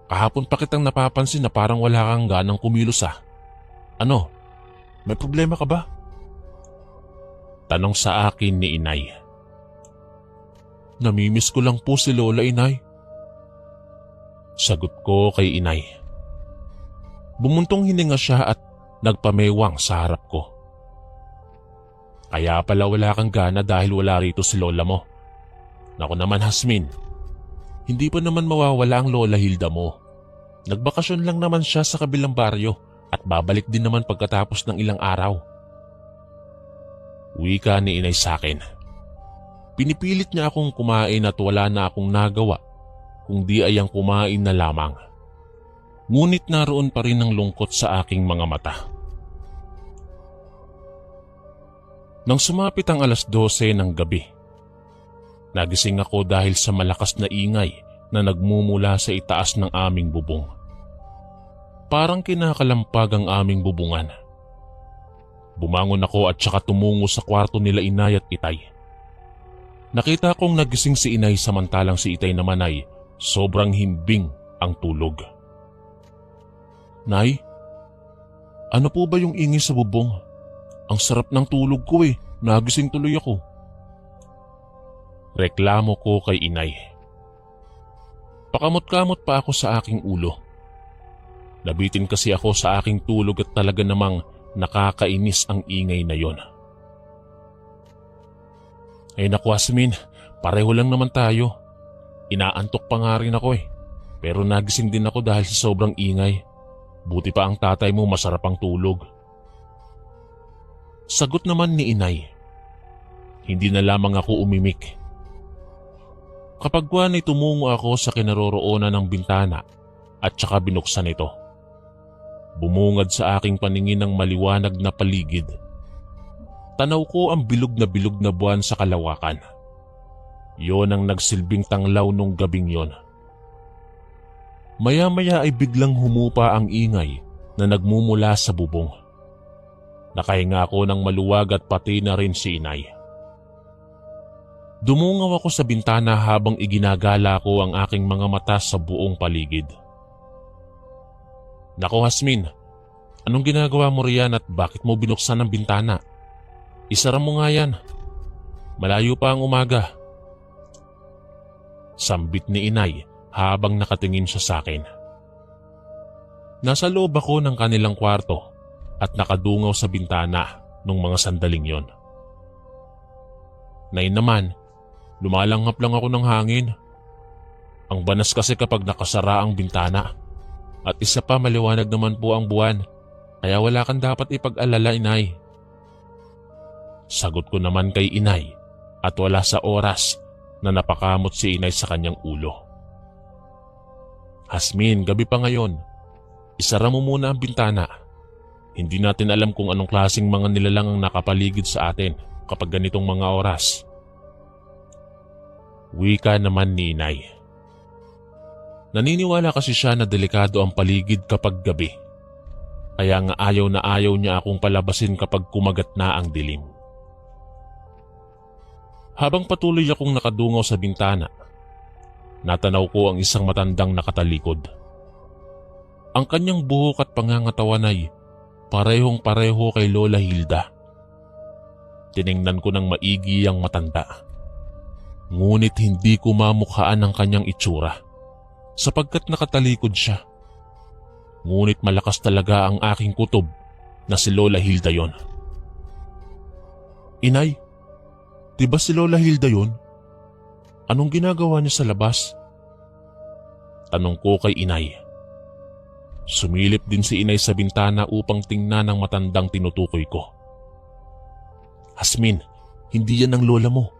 Kahapon pa kitang napapansin na parang wala kang ganang kumilos ah. Ano? May problema ka ba? Tanong sa akin ni Inay. Namimiss ko lang po si Lola, Inay. Sagot ko kay Inay. Bumuntong hininga siya at nagpamewang sa harap ko. Kaya pala wala kang gana dahil wala rito si Lola mo. Naku naman, Hasmin. Hindi pa naman mawawala ang Lola Hilda mo. Nagbakasyon lang naman siya sa kabilang baryo at babalik din naman pagkatapos ng ilang araw. Wika ni Inay sa akin. Pinipilit niya akong kumain at wala na akong nagawa kung di ay ang kumain na lamang. Ngunit naroon pa rin ang lungkot sa aking mga mata. Nang sumapit ang 12:00 ng gabi, nagising ako dahil sa malakas na ingay na nagmumula sa itaas ng aming bubong. Parang kinakalampag ang aming bubungan. Bumangon ako at saka tumungo sa kwarto nila Inay at Itay. Nakita kong nagising si Inay samantalang si Itay naman ay sobrang himbing ang tulog. Nay, ano po ba yung ingay sa bubong? Ang sarap ng tulog ko eh, nagising tuloy ako. Reklamo ko kay Inay. Pakamot-kamot pa ako sa aking ulo. Nabitin kasi ako sa aking tulog at talaga namang nakakainis ang ingay na yon. Ay naku, Hasmin, pareho lang naman tayo. Inaantok pa nga rin ako eh. Pero nagising din ako dahil sa sobrang ingay. Buti pa ang tatay mo masarap ang tulog. Sagot naman ni inay. Hindi na lamang ako umimik. Kapag buwan ay tumungo ako sa kinaroroonan ng bintana at saka binuksan ito. Bumungad sa aking paningin ng maliwanag na paligid. Tanaw ko ang bilog na buwan sa kalawakan. Yon ang nagsilbing tanglaw nung gabing yon. Maya-maya ay biglang humupa ang ingay na nagmumula sa bubong. Nakahinga ako ng maluwag at pati na rin si inay. Dumungaw ako sa bintana habang iginagala ko ang aking mga mata sa buong paligid. Nako Hasmin, anong ginagawa mo riyan at bakit mo binuksan ang bintana? Isara mo nga yan. Malayo pa ang umaga. Sambit ni inay habang nakatingin siya sa akin. Nasa loob ako ng kanilang kwarto at nakadungaw sa bintana nung mga sandaling yon. Nay naman, lumalanghap lang ako ng hangin. Ang banas kasi kapag nakasara ang bintana. At isa pa maliwanag naman po ang buwan, kaya wala kang dapat ipag-alala inay. Sagot ko naman kay inay at wala sa oras na napakamot si inay sa kanyang ulo. Hasmin, gabi pa ngayon. Isara mo muna ang bintana. Hindi natin alam kung anong klaseng mga nilalang ang nakapaligid sa atin kapag ganitong mga oras. Wika naman ni inay. Naniniwala kasi siya na delikado ang paligid kapag gabi. Kaya nga ayaw na ayaw niya akong palabasin kapag kumagat na ang dilim. Habang patuloy akong nakadungaw sa bintana, natanaw ko ang isang matandang nakatalikod. Ang kanyang buhok at pangangatawan ay parehong-pareho kay Lola Hilda. Tiningnan ko ng maigi ang matanda. Ngunit hindi ko mamukhaan ang kanyang itsura sapagkat nakatalikod siya. Ngunit malakas talaga ang aking kutob na si Lola Hilda yon. Inay, diba si Lola Hilda yon? Anong ginagawa niya sa labas? Tanong ko kay inay. Sumilip din si inay sa bintana upang tingnan ang matandang tinutukoy ko. Hasmin, hindi yan ang lola mo.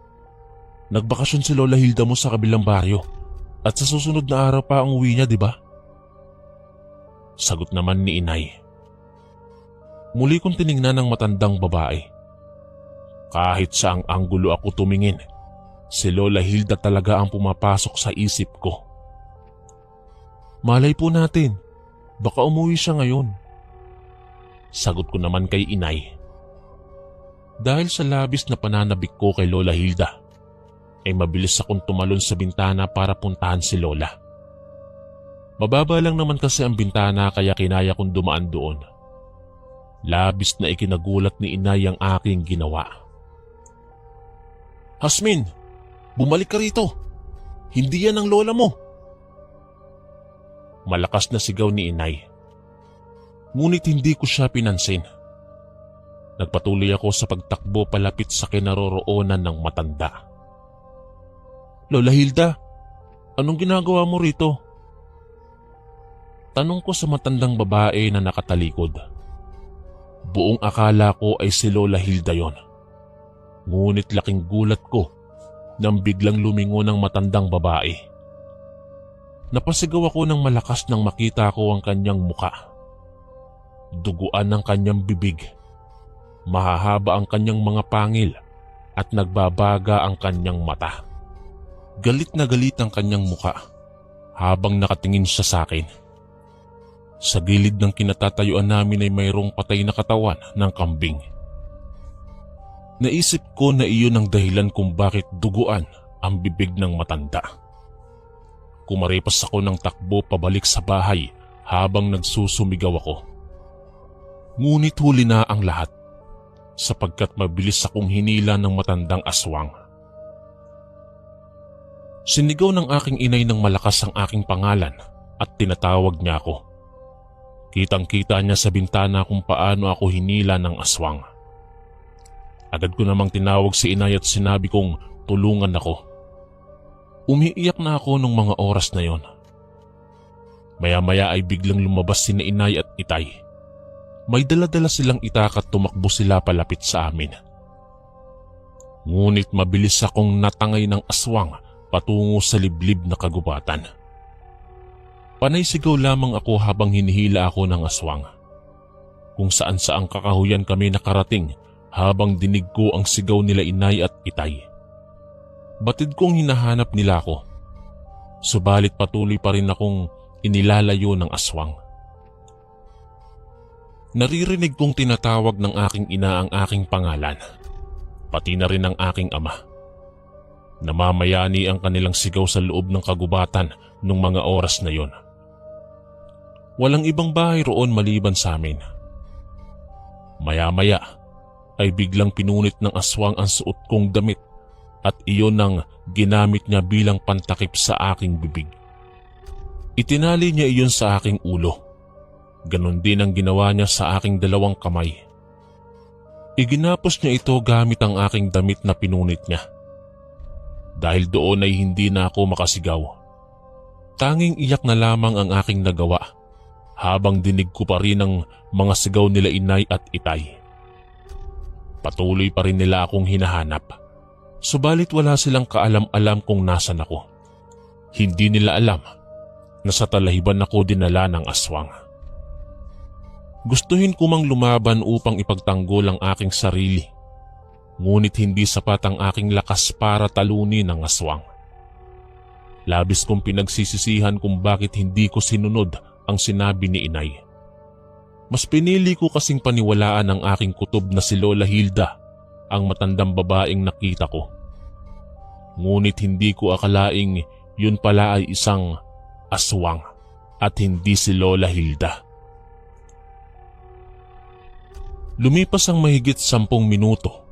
Nagbakasyon si Lola Hilda mo sa kabilang baryo at sa susunod na araw pa ang uwi niya, di ba? Sagot naman ni inay. Muli kong tiningnan ang matandang babae. Kahit sa ang anggulo ako tumingin, si Lola Hilda talaga ang pumapasok sa isip ko. Malay po natin, baka umuwi siya ngayon. Sagot ko naman kay inay. Dahil sa labis na pananabik ko kay Lola Hilda, ay mabilis akong tumalon sa bintana para puntahan si Lola. Mababa lang naman kasi ang bintana kaya kinaya kong dumaan doon. Labis na ikinagulat ni inay ang aking ginawa. Hasmin, bumalik ka rito. Hindi yan ang lola mo. Malakas na sigaw ni inay. Ngunit hindi ko siya pinansin. Nagpatuloy ako sa pagtakbo palapit sa kinaroroonan ng matanda. Lola Hilda, anong ginagawa mo rito? Tanong ko sa matandang babae na nakatalikod. Buong akala ko ay si Lola Hilda yon. Ngunit laking gulat ko nang biglang lumingon ang matandang babae. Napasigaw ako ng malakas nang makita ko ang kanyang muka. Duguan ang kanyang bibig. Mahahaba ang kanyang mga pangil at nagbabaga ang kanyang mata. Galit na galit ang kanyang muka habang nakatingin siya sa akin. Sa gilid ng kinatatayuan namin ay mayroong patay na katawan ng kambing. Naisip ko na iyon ang dahilan kung bakit duguan ang bibig ng matanda. Kumaripas ako ng takbo pabalik sa bahay habang nagsusumigaw ako. Ngunit huli na ang lahat sapagkat mabilis akong hinila ng matandang aswang. Sinigaw ng aking inay ng malakas ang aking pangalan at tinatawag niya ako. Kitang-kita niya sa bintana kung paano ako hinila ng aswang. Agad ko namang tinawag si inay at sinabi kong tulungan ako. Umiiyak na ako nung mga oras na yon. Maya-maya ay biglang lumabas sina inay at itay. May dala-dala silang itak at tumakbo sila palapit sa amin. Ngunit mabilis akong natangay ng aswang patungo sa liblib na kagubatan. Panay sigaw lamang ako habang hinihila ako ng aswang. Kung saan saang kakahuyan kami nakarating habang dinig ko ang sigaw nila inay at itay. Batid kong hinahanap nila ako. Subalit patuloy pa rin akong inilalayo ng aswang. Naririnig kong tinatawag ng aking ina ang aking pangalan, pati na rin ang aking ama. Namamayani ang kanilang sigaw sa loob ng kagubatan nung mga oras na yon. Walang ibang bahay roon maliban sa amin. Maya-maya ay biglang pinunit ng aswang ang suot kong damit at iyon ang ginamit niya bilang pantakip sa aking bibig. Itinali niya iyon sa aking ulo. Ganon din ang ginawa niya sa aking dalawang kamay. Iginapos niya ito gamit ang aking damit na pinunit niya. Dahil doon ay hindi na ako makasigaw. Tanging iyak na lamang ang aking nagawa habang dinig ko pa rin ang mga sigaw nila inay at itay. Patuloy pa rin nila akong hinahanap. Subalit wala silang kaalam-alam kung nasan ako. Hindi nila alam na sa talahiban ako dinala ng aswang. Gustuhin ko mang lumaban upang ipagtanggol ang aking sarili. Ngunit hindi sapat ang aking lakas para talunin ang aswang. Labis kong pinagsisisihan kung bakit hindi ko sinunod ang sinabi ni inay. Mas pinili ko kasing paniwalaan ang aking kutob na si Lola Hilda, ang matandang babaeng nakita ko. Ngunit hindi ko akalaing yun pala ay isang aswang at hindi si Lola Hilda. Lumipas ang mahigit 10 minuto.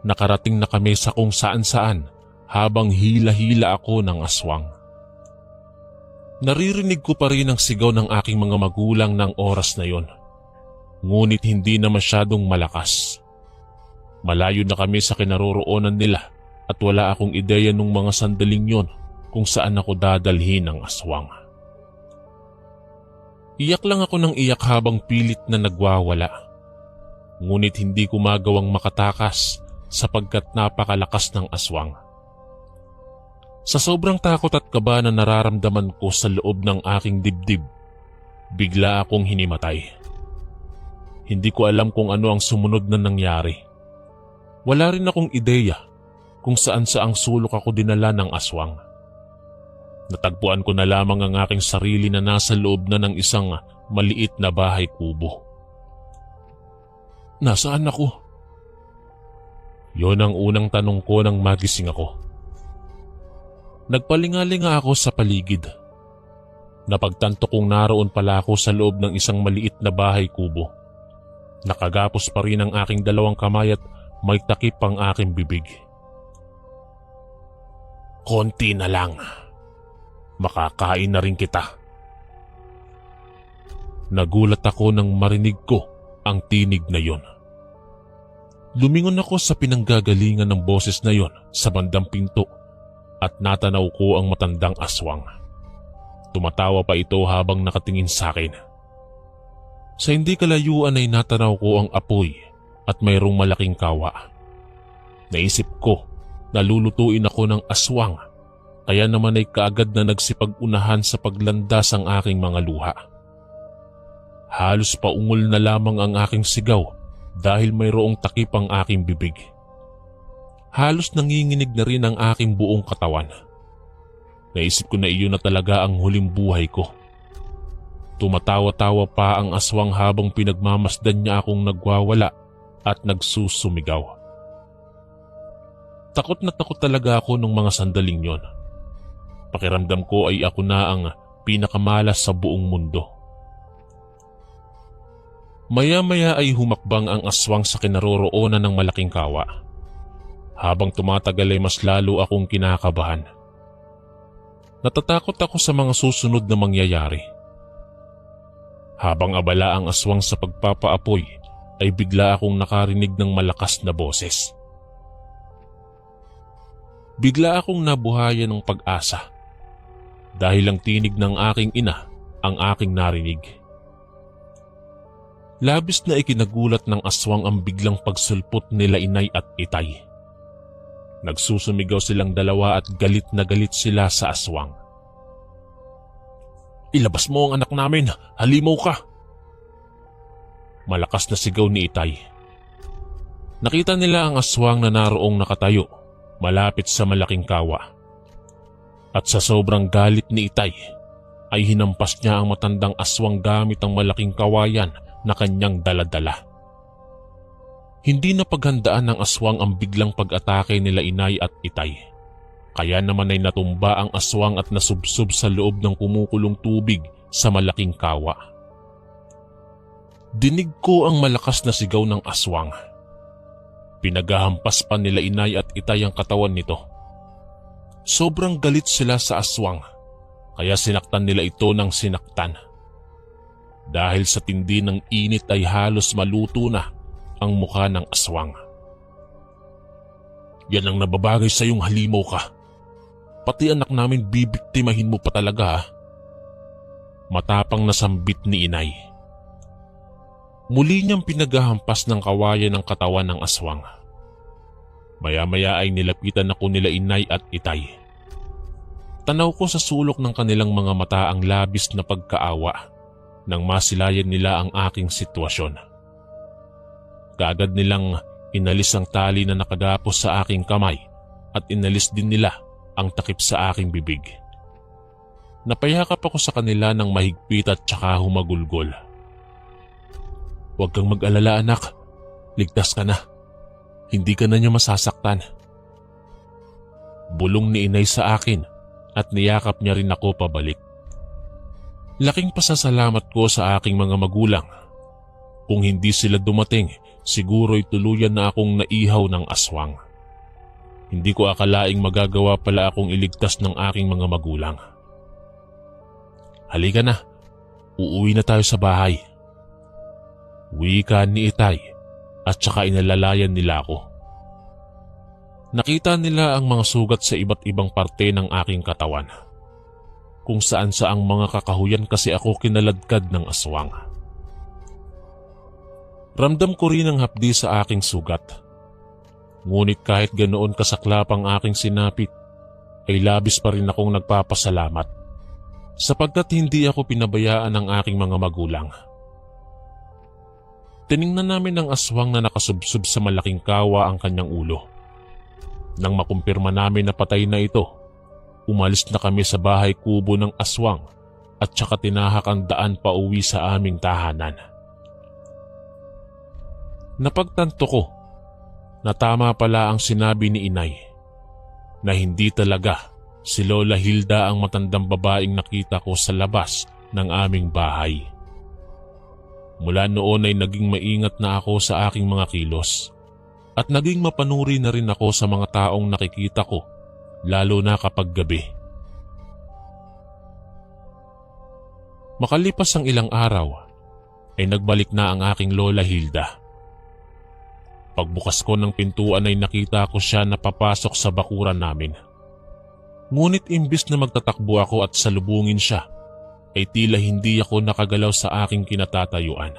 Nakarating na kami sa kung saan-saan habang hila-hila ako ng aswang. Naririnig ko pa rin ang sigaw ng aking mga magulang ng oras na yon. Ngunit hindi na masyadong malakas. Malayo na kami sa kinaroroonan nila at wala akong ideya nung mga sandaling yon kung saan ako dadalhin ng aswang. Iyak lang ako ng iyak habang pilit na nagwawala. Ngunit hindi ko magawang makatakas sapagkat napakalakas ng aswang. Sa sobrang takot at kaba na nararamdaman ko sa loob ng aking dibdib, bigla akong hinimatay. Hindi ko alam kung ano ang sumunod na nangyari. Wala rin akong ideya kung saan saang sulok ako dinala ng aswang. Natagpuan ko na lamang ang aking sarili na nasa loob na ng isang maliit na bahay kubo. Nasaan ako? Yon ang unang tanong ko nang magising ako. Nagpalingalinga ako sa paligid. Napagtanto kong naroon pala ako sa loob ng isang maliit na bahay kubo. Nakagapos pa rin ang aking dalawang kamay at may takip ang aking bibig. Konti na lang. Makakain na rin kita. Nagulat ako nang marinig ko ang tinig na yon. Lumingon ako sa pinanggagalingan ng boses na yon sa bandang pinto at natanaw ko ang matandang aswang. Tumatawa pa ito habang nakatingin sa akin. Sa hindi kalayuan ay natanaw ko ang apoy at mayroong malaking kawa. Naisip ko na lulutuin ako ng aswang, kaya naman ay kaagad na nagsipag-unahan sa paglandas ang aking mga luha. Halos paungol na lamang ang aking sigaw dahil mayroong takip ang aking bibig. Halos nanginginig na rin ang aking buong katawan. Naisip ko na iyon na talaga ang huling buhay ko. Tumatawa-tawa pa ang aswang habang pinagmamasdan niya akong nagwawala at nagsusumigaw. Takot na takot talaga ako nung mga sandaling yon. Pakiramdam ko ay ako na ang pinakamalas sa buong mundo. Maya-maya ay humakbang ang aswang sa kinaroroonan ng malaking kawa. Habang tumatagal ay mas lalo akong kinakabahan. Natatakot ako sa mga susunod na mangyayari. Habang abala ang aswang sa pagpapaapoy, ay bigla akong nakarinig ng malakas na boses. Bigla akong nabuhayan ng pag-asa dahil ang tinig ng aking ina ang aking narinig. Labis na ikinagulat ng aswang ang biglang pagsulpot nila inay at itay. Nagsusumigaw silang dalawa at galit na galit sila sa aswang. "Ilabas mo ang anak namin! Halimaw ka!" Malakas na sigaw ni itay. Nakita nila ang aswang na naroong nakatayo malapit sa malaking kawa. At sa sobrang galit ni itay ay hinampas niya ang matandang aswang gamit ang malaking kawayan na kanyang daladala. Hindi na paghandaan ng aswang ang biglang pag-atake nila inay at itay. Kaya naman ay natumba ang aswang at nasubsob sa loob ng kumukulong tubig sa malaking kawa. Dinig ko ang malakas na sigaw ng aswang. Pinaghahampas pa nila inay at itay ang katawan nito. Sobrang galit sila sa aswang, kaya sinaktan nila ito ng sinaktan. Dahil sa tindi ng init ay halos maluto na ang mukha ng aswang. "Yan ang nababagay sa iyong halimaw ka. Pati anak namin bibiktimahin mo pa talaga ha?" Matapang na sambit ni inay. Muli niyang pinaghahampas ng kawayan ng katawan ng aswang. Maya-maya ay nilapitan ako nila inay at itay. Tanaw ko sa sulok ng kanilang mga mata ang labis na pagkaawa nang masilayan nila ang aking sitwasyon. Kaagad nilang inalis ang tali na nakagapos sa aking kamay at inalis din nila ang takip sa aking bibig. Napayakap ako sa kanila ng mahigpit at tsaka humagulgol. "Huwag kang mag-alala anak, ligtas ka na. Hindi ka na niya masasaktan." Bulong ni inay sa akin at niyakap niya rin ako pabalik. Laking pasasalamat ko sa aking mga magulang. Kung hindi sila dumating, siguro'y tuluyan na akong naihaw ng aswang. Hindi ko akalaing magagawa pala akong iligtas ng aking mga magulang. "Halika na, uuwi na tayo sa bahay." Wika ni itay at saka inalalayan nila ako. Nakita nila ang mga sugat sa iba't ibang parte ng aking katawan. Kung saan saang mga kakahuyan kasi ako kinaladkad ng aswang. Ramdam ko rin ang hapdi sa aking sugat. Ngunit kahit ganoon kasaklap ang aking sinapit, ay labis pa rin akong nagpapasalamat sapagkat hindi ako pinabayaan ng aking mga magulang. Tiningnan namin ang aswang na nakasubsob sa malaking kawa ang kanyang ulo. Nang makumpirma namin na patay na ito, umalis na kami sa bahay kubo ng aswang at saka tinahak ang daan pa uwi sa aming tahanan. Napagtanto ko na tama pala ang sinabi ni inay na hindi talaga si Lola Hilda ang matandang babaeng nakita ko sa labas ng aming bahay. Mula noon ay naging maingat na ako sa aking mga kilos at naging mapanuri na rin ako sa mga taong nakikita ko, lalo na kapag gabi. Makalipas ang ilang araw, ay nagbalik na ang aking Lola Hilda. Pagbukas ko ng pintuan ay nakita ko siya na papasok sa bakuran namin. Ngunit imbis na magtatakbo ako at salubungin siya, ay tila hindi ako nakagalaw sa aking kinatatayuan.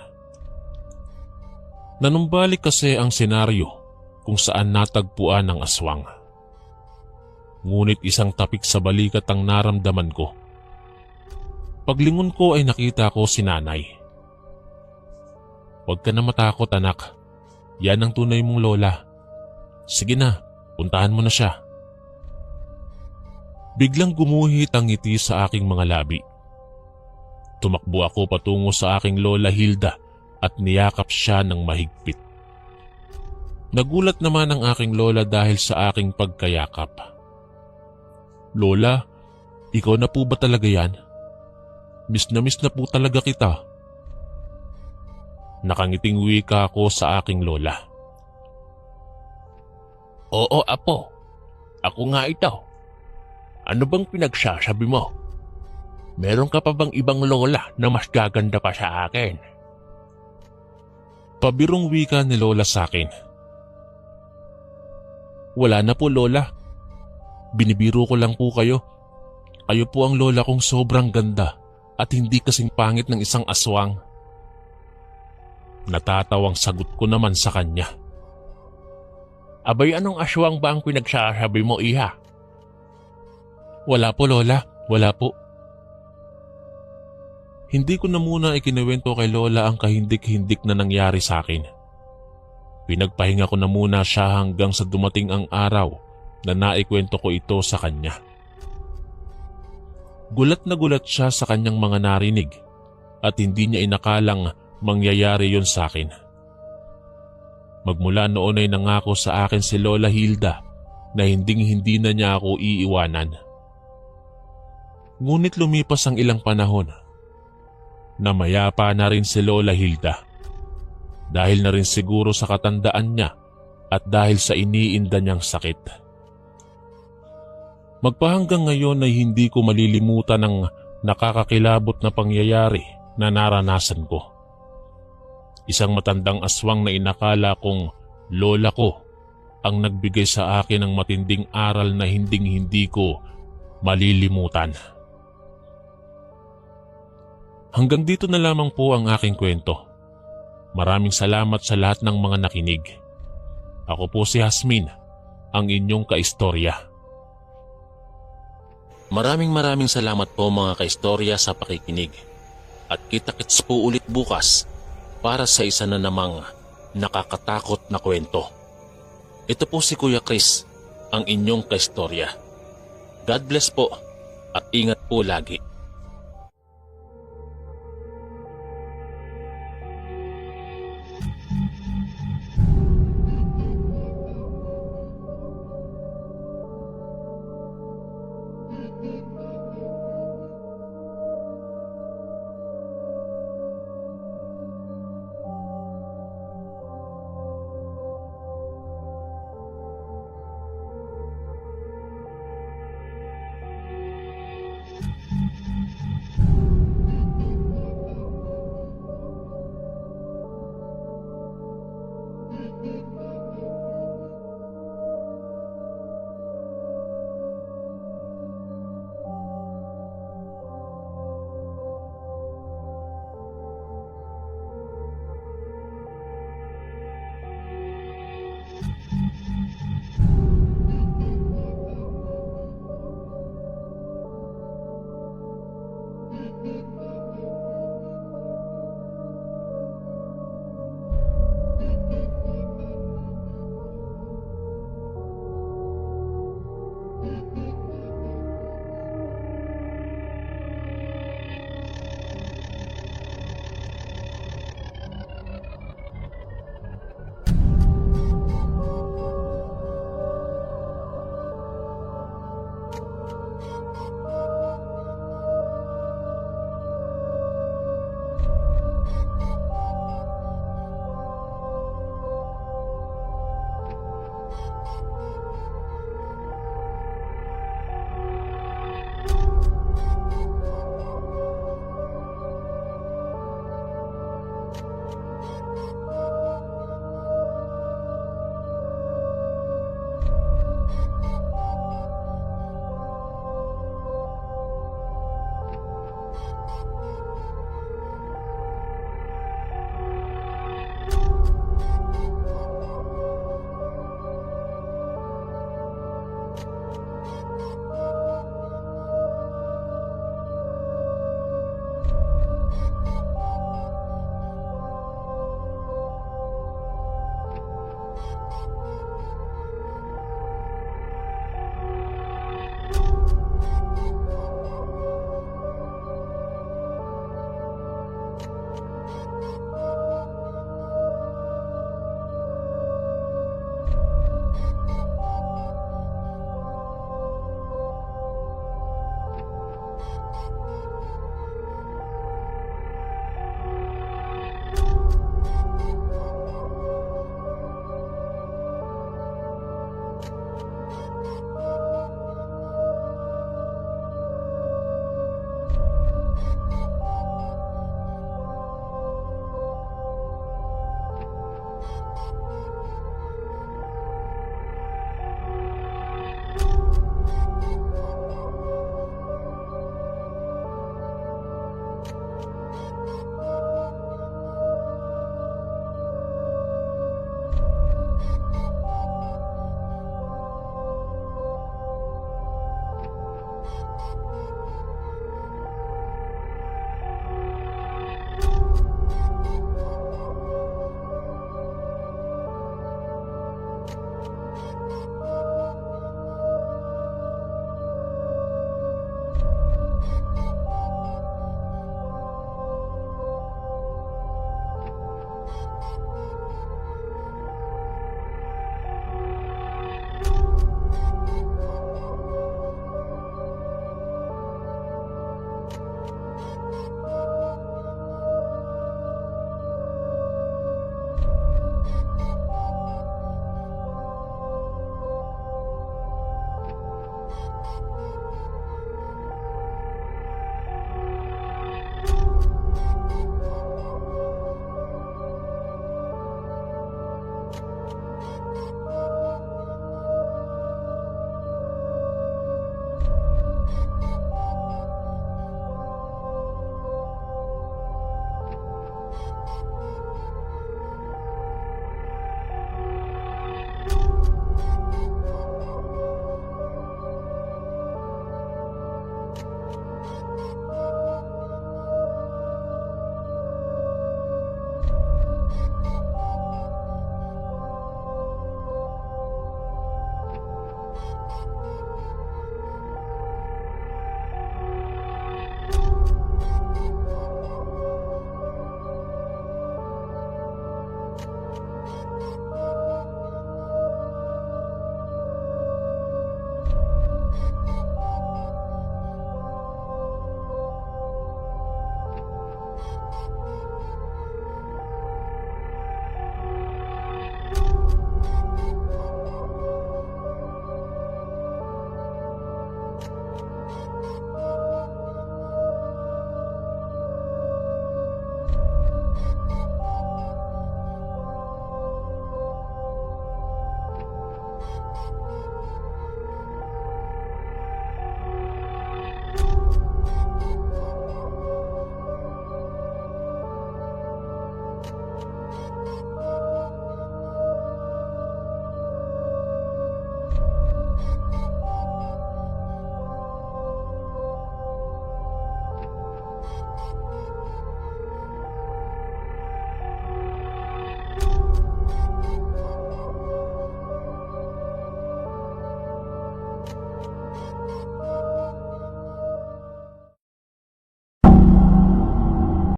Nanumbalik kasi ang senaryo kung saan natagpuan ang aswang. Ngunit isang tapik sa balikat ang naramdaman ko. Paglingon ko ay nakita ko si nanay. "Huwag ka na matakot anak. Yan ang tunay mong lola. Sige na, puntahan mo na siya." Biglang gumuhit ang ngiti sa aking mga labi. Tumakbo ako patungo sa aking Lola Hilda at niyakap siya ng mahigpit. Nagulat naman ang aking lola dahil sa aking pagkayakap. "Lola, ikaw na po ba talaga yan? Miss na po talaga kita." Nakangiting wika ako sa aking lola. "Oo apo, ako nga ito. Ano bang pinagsasabi mo? Meron ka pa bang ibang lola na mas gaganda pa sa akin?" Pabirong wika ni lola sa akin. "Wala na po lola. Binibiro ko lang po kayo. Kayo po ang lola kong sobrang ganda at hindi kasing pangit ng isang aswang. Natatawang sagot ko naman sa kanya. Abay, anong aswang ba ang pinagsasabi mo, iha? Wala po, Lola. Wala po. Hindi ko na muna ikinuwento kay Lola ang kahindik-hindik na nangyari sa akin. Pinagpahinga ko na muna siya hanggang sa dumating ang araw na naikwento ko ito sa kanya. Gulat na gulat siya sa kanyang mga narinig at hindi niya inakalang mangyayari yon sa akin. Magmula noon ay nangako sa akin si Lola Hilda na hindi na niya ako iiwanan. Ngunit lumipas ang ilang panahon. Namayapa na rin si Lola Hilda. Dahil na rin siguro sa katandaan niya at dahil sa iniinda niyang sakit. Magpahanggang ngayon ay hindi ko malilimutan ang nakakakilabot na pangyayari na naranasan ko. Isang matandang aswang na inakala kong lola ko ang nagbigay sa akin ng matinding aral na hindi ko malilimutan. Hanggang dito na lamang po ang aking kwento. Maraming salamat sa lahat ng mga nakinig. Ako po si Hasmin, ang inyong kaistorya. Maraming salamat po mga kaistorya sa pakikinig. At kita-kits po ulit bukas para sa isa na namang nakakatakot na kwento. Ito po si Kuya Chris, ang inyong kaistorya. God bless po at ingat po lagi.